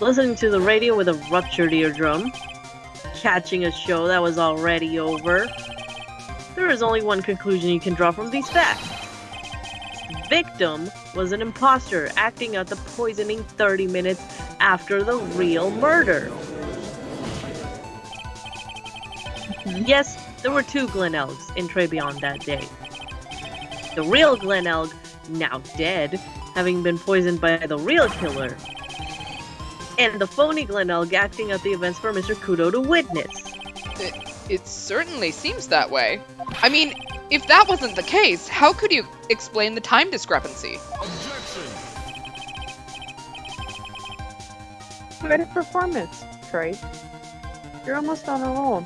Listening to the radio with a ruptured eardrum, catching a show that was already over. There is only one conclusion you can draw from these facts. Victim was an imposter acting out the poisoning 30 minutes after the real murder. Yes, there were 2 Glen Elgs in Trebion that day. The real Glen Elg, now dead, having been poisoned by the real killer. And the phony Glen Elg acting out the events for Mr. Kudo to witness. It certainly seems that way. I mean, if that wasn't the case, how could you explain the time discrepancy? Great performance, Trey. You're almost on a roll.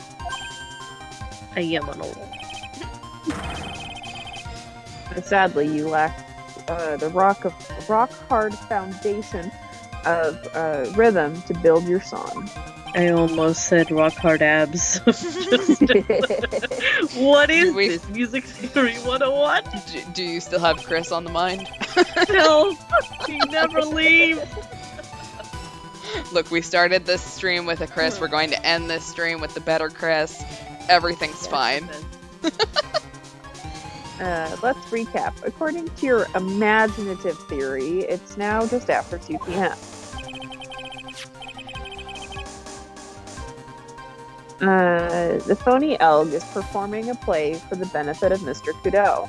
I am on a roll. But sadly, you lack the rock-hard foundation of rhythm to build your song. I almost said rock hard abs. What is this? Music Theory 101? Do you still have Chris on the mind? No, he never leaves. Look, we started this stream with a Chris. We're going to end this stream with the better Chris. Everything's fine. Let's recap. According to your imaginative theory, it's now just after 2 p.m. The phony Elg is performing a play for the benefit of Mr. Kudo.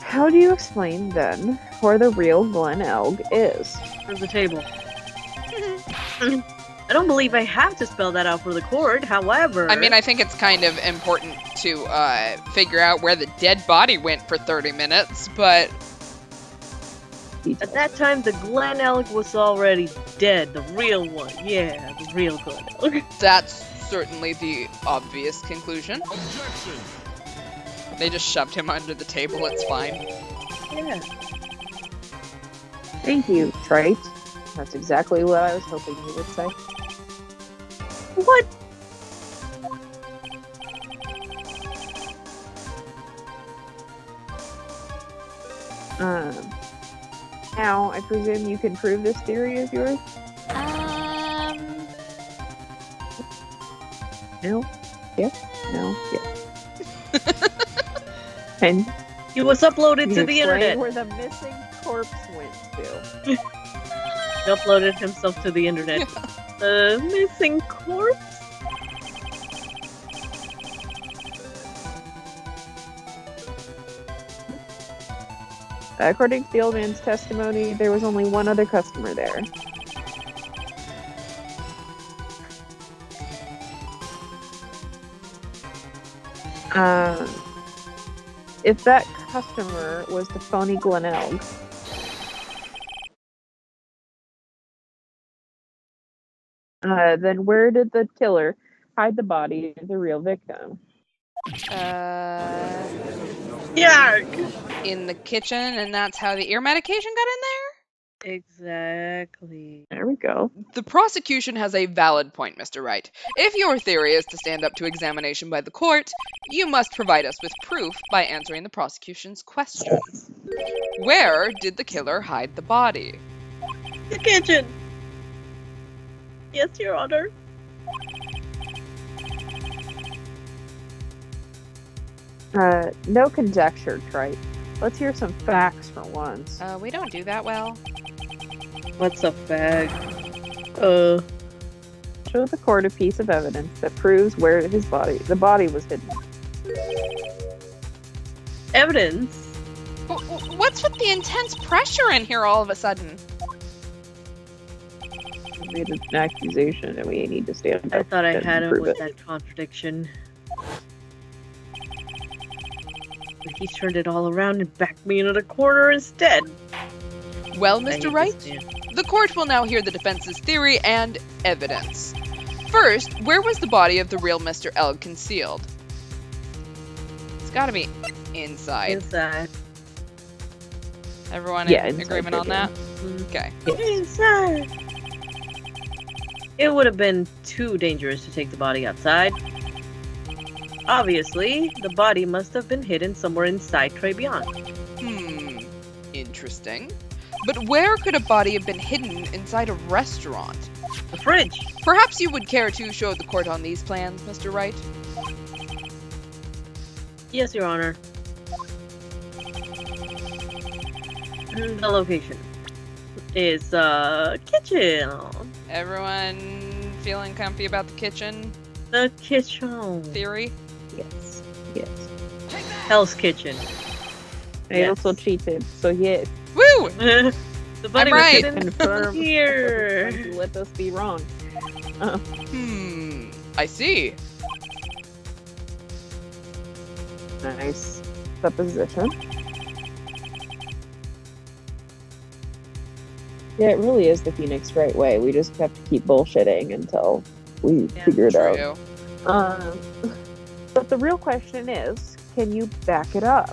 How do you explain, then, where the real Glen Elg is? There's the table. I don't believe I have to spell that out for the court, however... I mean, I think it's kind of important to figure out where the dead body went for 30 minutes, but... At that time, the Glen Elg was already dead. The real one. Yeah, the real Glen Elg. That's certainly the obvious conclusion. Objection! They just shoved him under the table, it's fine. Yeah. Thank you, Trite. That's exactly what I was hoping you would say. What? Now, I presume you can prove this theory is yours? No? Yes? No? Yes. And It was uploaded you to the explain internet. where the missing corpse went to. He uploaded himself to the internet. The missing corpse? According to the old man's testimony, there was only one other customer there. If that customer was the phony Glen Elg, then where did the killer hide the body of the real victim? Yark! In the kitchen, and that's how the ear medication got in there? Exactly. There we go. The prosecution has a valid point, Mr. Wright. If your theory is to stand up to examination by the court, you must provide us with proof by answering the prosecution's question. Where did the killer hide the body? The kitchen! Yes, Your Honor. No conjecture, Trite. Let's hear some facts for once. We don't do that well. What's a fag? Show the court a piece of evidence that proves where the body was hidden. Evidence? What's with the intense pressure in here all of a sudden? We made an accusation and we need to stand I up thought I and had him prove with it. that contradiction. But he turned it all around and backed me into the corner instead. Well, I hate Mr. Wright, this man. the court will now hear the defense's theory and evidence. First, where was the body of the real Mr. Elg concealed? It's gotta be inside. Inside. Everyone Yeah, in inside agreement on that? Mhm. Okay. Inside. It would have been too dangerous to take the body outside. Obviously, the body must have been hidden somewhere inside Trebion. Interesting. But where could a body have been hidden inside a restaurant? The fridge. Perhaps you would care to show the court on these plans, Mr. Wright? Yes, Your Honor. The location is kitchen. Everyone feeling comfy about the kitchen The kitchen. theory? Yes. Yes. Hell's Kitchen. I Yes. also cheated, so yes. Woo! The body I'm was right. hidden Confirm. here. Let us be wrong. I see. Nice supposition. Yeah, it really is the Phoenix Wright way. We just have to keep bullshitting until we figure it out. True. But the real question is, can you back it up?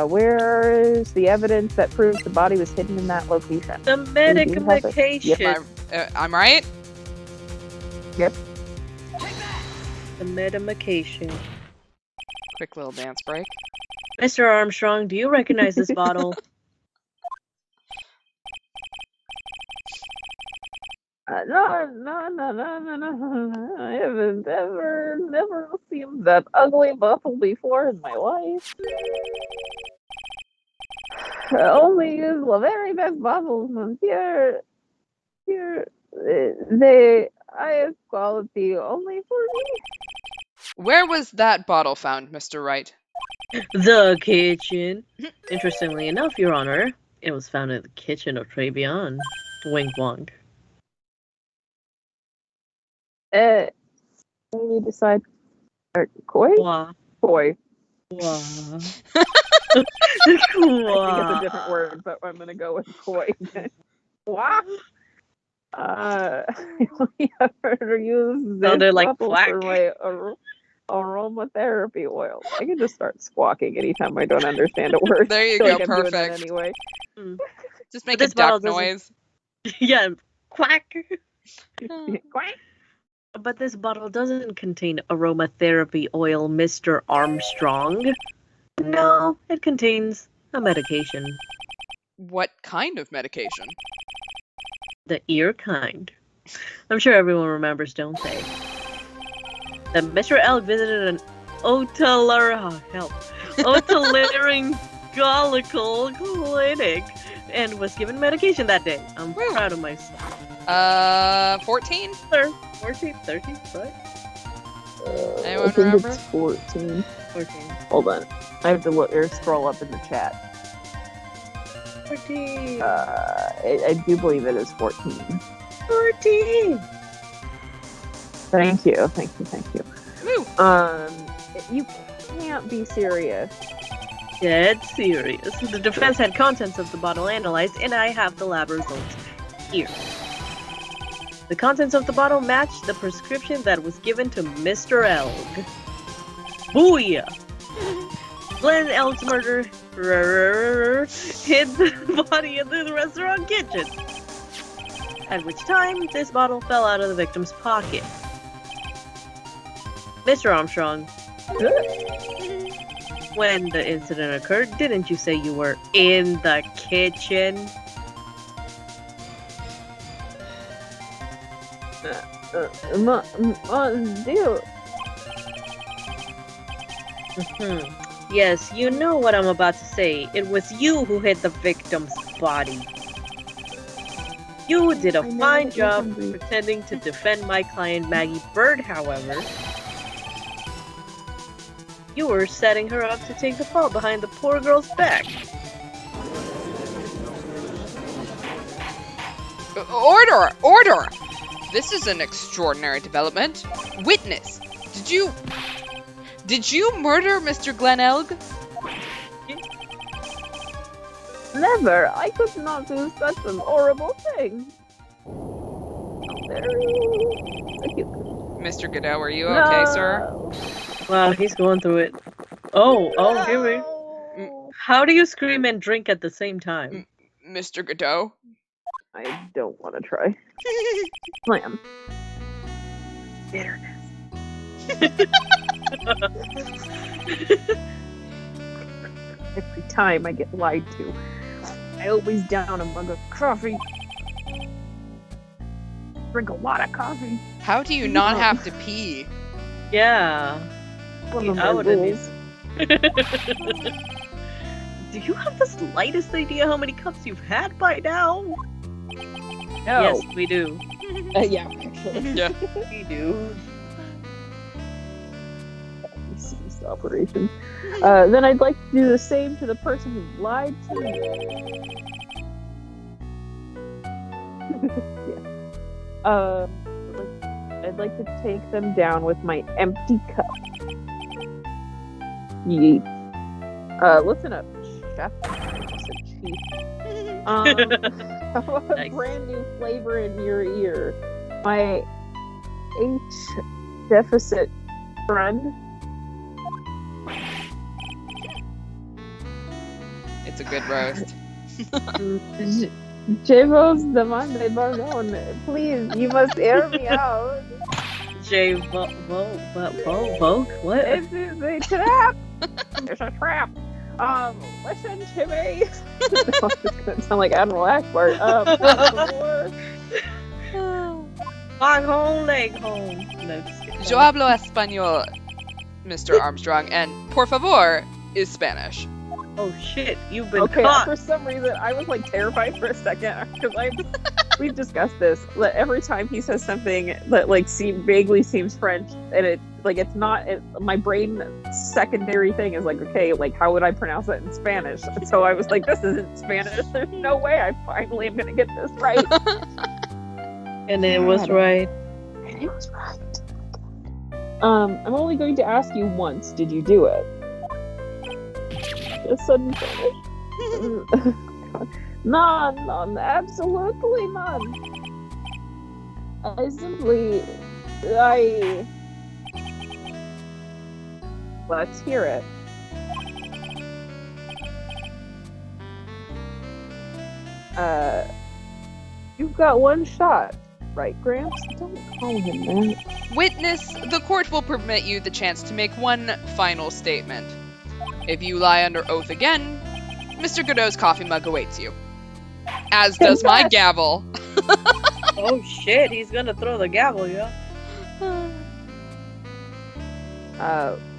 Where is the evidence that proves the body was hidden in that location? The medication. I'm right? Yep. The medication. Quick little dance break. Mr. Armstrong, do you recognize this bottle? No. I haven't never seen that ugly bottle before in my life. Only use the very best bottles, monsieur. They highest quality only for me. Where was that bottle found, Mr. Wright? The kitchen. Interestingly enough, Your Honor, it was found in the kitchen of Trebion. Wink wonk. We decide. Koi? Wah. Koi. Wah. I think it's a Wah. different word, but I'm gonna go with koi. Wah. I only ever use this Sounded like bottle quack. for my aromatherapy oil. I can just start squawking anytime I don't understand a word. There you I feel go, like I'm doing that perfect. anyway. Just make a this bottle duck doesn't- noise. Yeah, quack. Quack. But this bottle doesn't contain aromatherapy oil, Mr. Armstrong. No, it contains a medication. What kind of medication? The ear kind. I'm sure everyone remembers, don't they? That Mr. L visited an otolaryngological clinic and was given medication that day. I'm proud of myself. 14? 14, 13, what? Anyone I think remember? it's 14. 14. Hold on. I have to look or scroll up in the chat. 14. I do believe it is 14. 14. Thank you. Woo! You can't be serious. Dead serious. The defense had contents of the bottle analyzed, and I have the lab results here. The contents of the bottle matched the prescription that was given to Mr. Elg. Booyah! Glenn Elg's murder hid the body in the restaurant kitchen. At which time, this bottle fell out of the victim's pocket. Mr. Armstrong, when the incident occurred, didn't you say you were in the kitchen? Dude. Yes, you know what I'm about to say. It was you who hit the victim's body. You did a fine job pretending to defend my client Maggie Bird, however. You were setting her up to take the fall behind the poor girl's back. Order! Order! This is an extraordinary development. Witness, did you murder Mr. Glenn Elg? Never! I could not do such an horrible thing. Mr. Godot, are you okay, sir? Wow, he's going through it. Oh, here we. How do you scream and drink at the same time? Mr. Godot? I don't want to try. Slam. Bitterness. Every time I get lied to, I always down a mug of coffee. Drink a lot of coffee. How do you not have to pee? Yeah. One of I my would've rules. Do you have the slightest idea how many cups you've had by now? No. Yes, we do. Yeah, actually. Yeah. We do. Ceased operation. Then I'd like to do the same to the person who lied to me. Yeah. I'd like to take them down with my empty cup. Yeet. Listen up, chef. How about a Nice. brand new flavor in your ear? My H deficit friend. It's a good roast. Jevos demande pardon. Please, you must air me out. What? This is a trap. There's a trap. Listen to me. No, it's gonna sound like Admiral Akbar. Walk home, leg home. No, just kidding. Yo hablo español, Mr. Armstrong, and por favor is Spanish. Oh shit, you've been Okay, caught. for some reason, I was like terrified for a second because we've discussed this. That every time he says something that like vaguely seems French, and it's not. My brain secondary thing is like, okay, like how would I pronounce it in Spanish? So I was like, this isn't Spanish. There's no way I finally am gonna get this right. And it was right. And it was right. I'm only going to ask you once. Did you do it? A sudden finish. None, absolutely none. Let's hear it. You've got one shot, right, Gramps? Don't call him that. Witness, the court will permit you the chance to make one final statement. If you lie under oath again, Mr. Godot's coffee mug awaits you. As does my gavel. Oh shit, he's gonna throw the gavel, yo.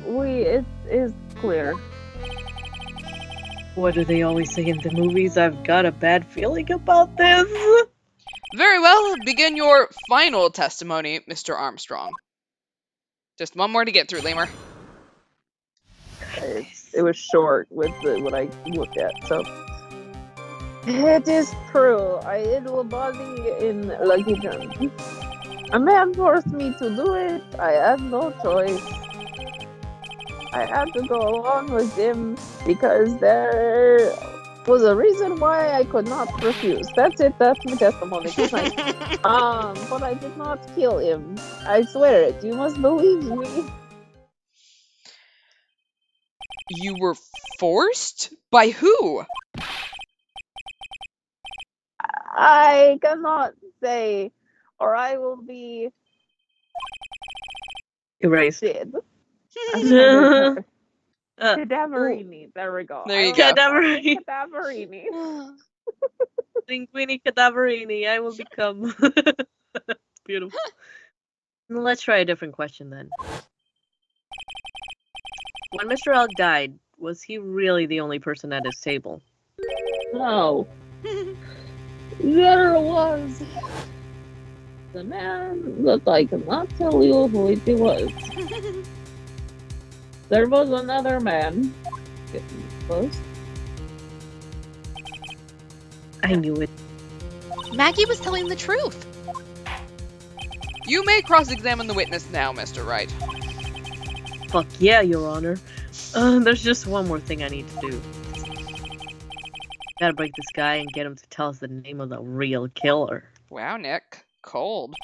It is clear. What do they always say in the movies? I've got a bad feeling about this. Very well, begin your final testimony, Mr. Armstrong. Just one more to get through, Lemur. It was short with what I looked at, so. It is true. I hid a body in Lucky John. A man forced me to do it. I had no choice. I had to go along with him because there was a reason why I could not refuse. That's it. That's my testimony. Good night. But I did not kill him. I swear it. You must believe me. You were forced? By who? I cannot say, or I will be Erased. dead. Cadaverini. There we go. There you go. Cadaverini. Cadaverini. Linguini cadaverini. I will become. Beautiful. Let's try a different question then. When Mr. Elk died, was he really the only person at his table? No. There was the man that I cannot tell you who it was. There was another man. Getting close. I knew it. Maggie was telling the truth. You may cross-examine the witness now, Mr. Wright. Fuck yeah, Your Honor. There's just one more thing I need to do. Gotta break this guy and get him to tell us the name of the real killer. Wow, Nick. Cold.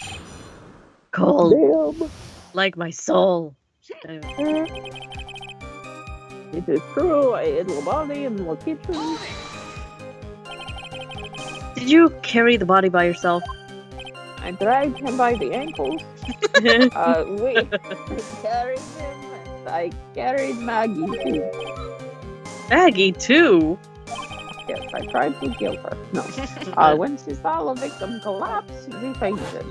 Cold. Damn. Like my soul. Anyway. It is true. I ate the body in the kitchen. Did you carry the body by yourself? I dragged him by the ankles. We carried him. And I carried Maggie too. Maggie, too? Yes, I tried to kill her. No. When she saw the victim collapse, she fainted.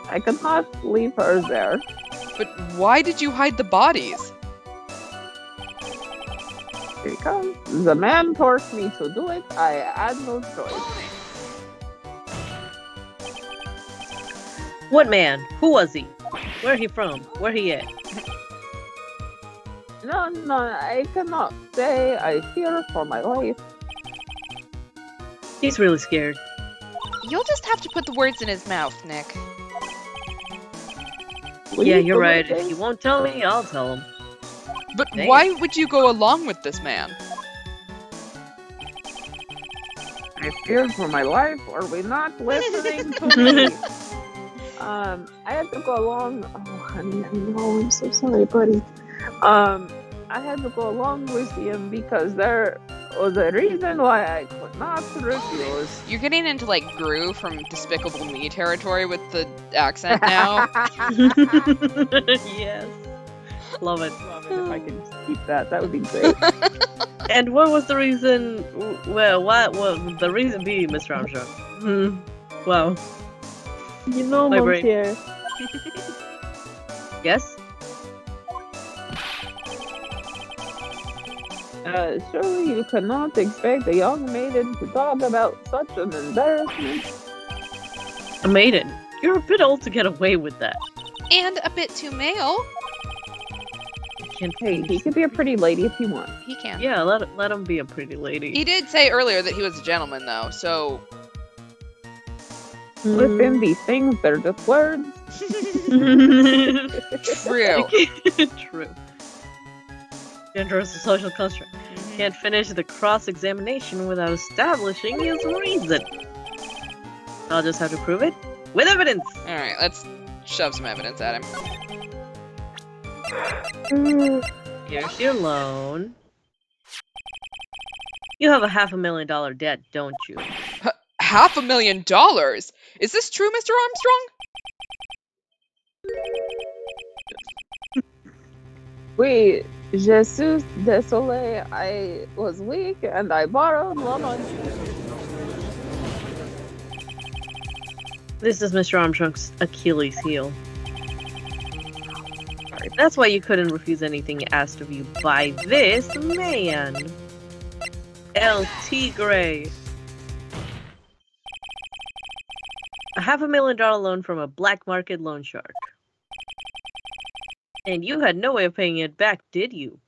I could not leave her there. But why did you hide the bodies? Because the man forced me to do it, I had no choice. What man? Who was he? Where he from? Where he at? No, I cannot say. I fear for my life. He's really scared. You'll just have to put the words in his mouth, Nick. Yeah, you're right. If he won't tell me, I'll tell him. But Dang. why would you go along with this man? I fear for my life. Are we not listening to me? I had to go along. Oh, honey, I know. I'm so sorry, buddy. I had to go along with him because there was a reason why I could not refuse. You're getting into like Gru from Despicable Me territory with the accent now. Yes. Love it. Love it if I could keep that. That would be great. And what was the reason? Well, what was the reason be, Mr. Armstrong? Wow. You know, My brain. monsieur. Yes? Surely you cannot expect a young maiden to talk about such an embarrassment. A maiden. You're a bit old to get away with that. And a bit too male. Hey, he could be a pretty lady if he wants. He can. Yeah, let him be a pretty lady. He did say earlier that he was a gentleman, though, so... Listen, these things, they're just words. True. True. Gender is a social construct. Can't finish the cross-examination without establishing his reason. I'll just have to prove it with evidence. Alright, let's shove some evidence at him. Here's your loan. You have a $500,000 debt, don't you? $500,000? Is this true, Mr. Armstrong? Oui, je suis désolé. I was weak and I borrowed money. This is Mr. Armstrong's Achilles heel. That's why you couldn't refuse anything asked of you by this man. El Tigre. A $500,000 loan from a black market loan shark. And you had no way of paying it back, did you?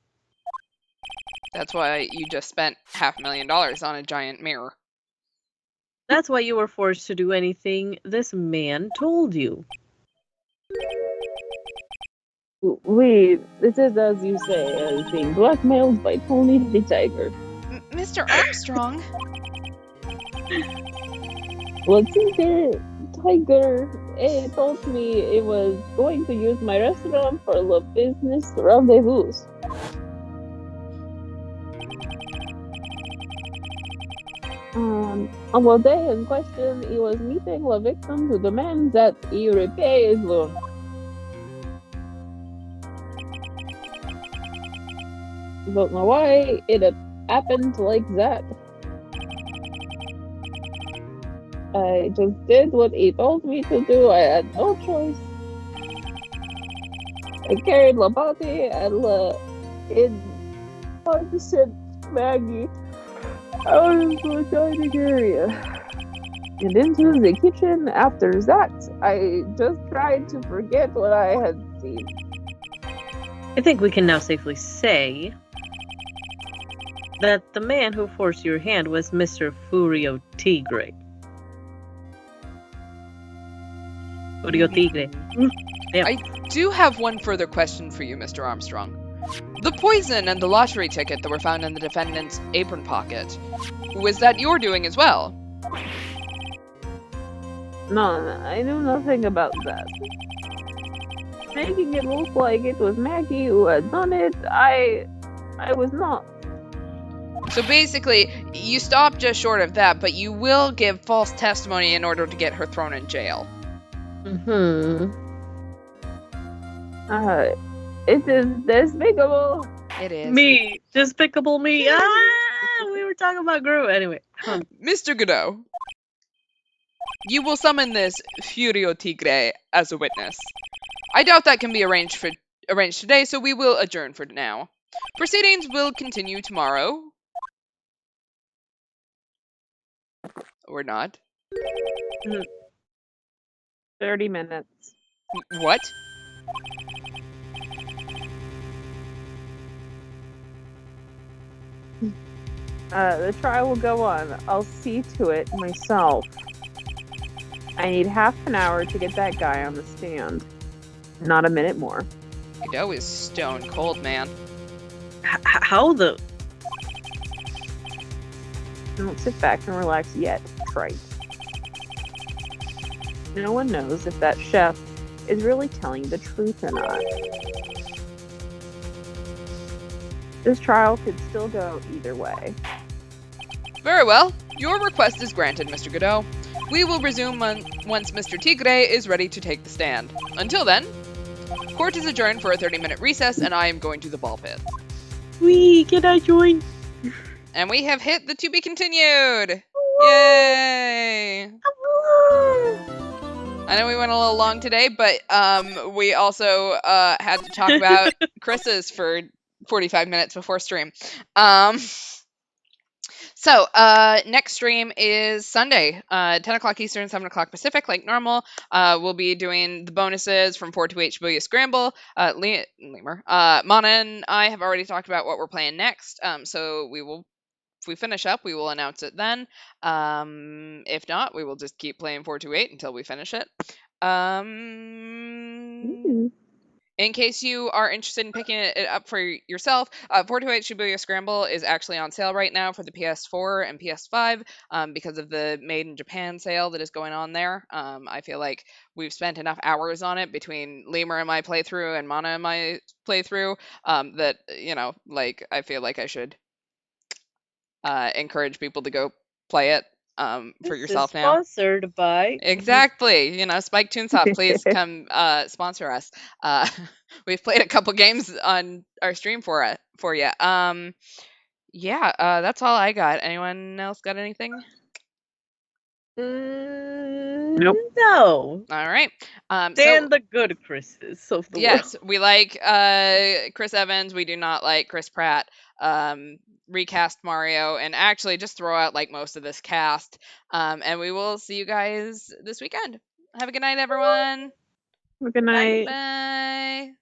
That's why you just spent $500,000 on a giant mirror. That's why you were forced to do anything this man told you. Oui, this is as you say, being blackmailed by Tony the Tiger. Mr. Armstrong? Well, Tiger, it told me it was going to use my restaurant for the business rendezvous. On the day in question, he was meeting the victim to demand that he repay his loan. Don't know why it happened like that. I just did what he told me to do. I had no choice. I carried the body and in opposite Maggie out of the dining area and into the kitchen. After that, I just tried to forget what I had seen. I think we can now safely say that the man who forced your hand was Mr. Furio Tigre. Furio Tigre. Yeah. I do have one further question for you, Mr. Armstrong. The poison and the lottery ticket that were found in the defendant's apron pocket, was that your doing as well? No, I knew nothing about that. Making it look like it was Maggie who had done it, I was not. So basically, you stopped just short of that, but you will give false testimony in order to get her thrown in jail. It is despicable. It is. Me! Despicable me! We were talking about Gru. Anyway. Mr. Godot, you will summon this Furio Tigre as a witness. I doubt that can be arranged today, so we will adjourn for now. Proceedings will continue tomorrow. Or not. 30 minutes. What? The trial will go on. I'll see to it myself. I need half an hour to get that guy on the stand. Not a minute more. Godot is stone cold, man. How the... Don't sit back and relax yet, trite. No one knows if that chef is really telling the truth or not. This trial could still go either way. Very well. Your request is granted, Mr. Godot. We will resume once Mr. Tigre is ready to take the stand. Until then, court is adjourned for a 30-minute recess, and I am going to the ball pit. Wee, can I join? And we have hit the to be continued. Yay! I know we went a little long today, but we also had to talk about Chris's for 45 minutes before stream. So next stream is Sunday, 10 o'clock Eastern, 7 o'clock Pacific, like normal. We'll be doing the bonuses from 4 to 8 Shibuya Scramble. Lemur. Mana and I have already talked about what we're playing next, so we will, if we finish up, we will announce it then. If not, we will just keep playing 428 until we finish it. In case you are interested in picking it up for yourself, 428 Shibuya Scramble is actually on sale right now for the PS4 and PS5 because of the Made in Japan sale that is going on there. I feel like we've spent enough hours on it between Lemur and my playthrough and Mana and my playthrough that, you know, like, I feel like I should encourage people to go play it for yourself now. Sponsored by Exactly. You know, Spike Toonsoft, please come sponsor us. We've played a couple games on our stream for you. Yeah, that's all I got. Anyone else got anything? Nope. No. All right. Stand the good Chris's of the world. Yes, we like Chris Evans. We do not like Chris Pratt. Recast Mario, and actually just throw out like most of this cast. And we will see you guys this weekend. Have a good night, everyone. Have a good night. Bye.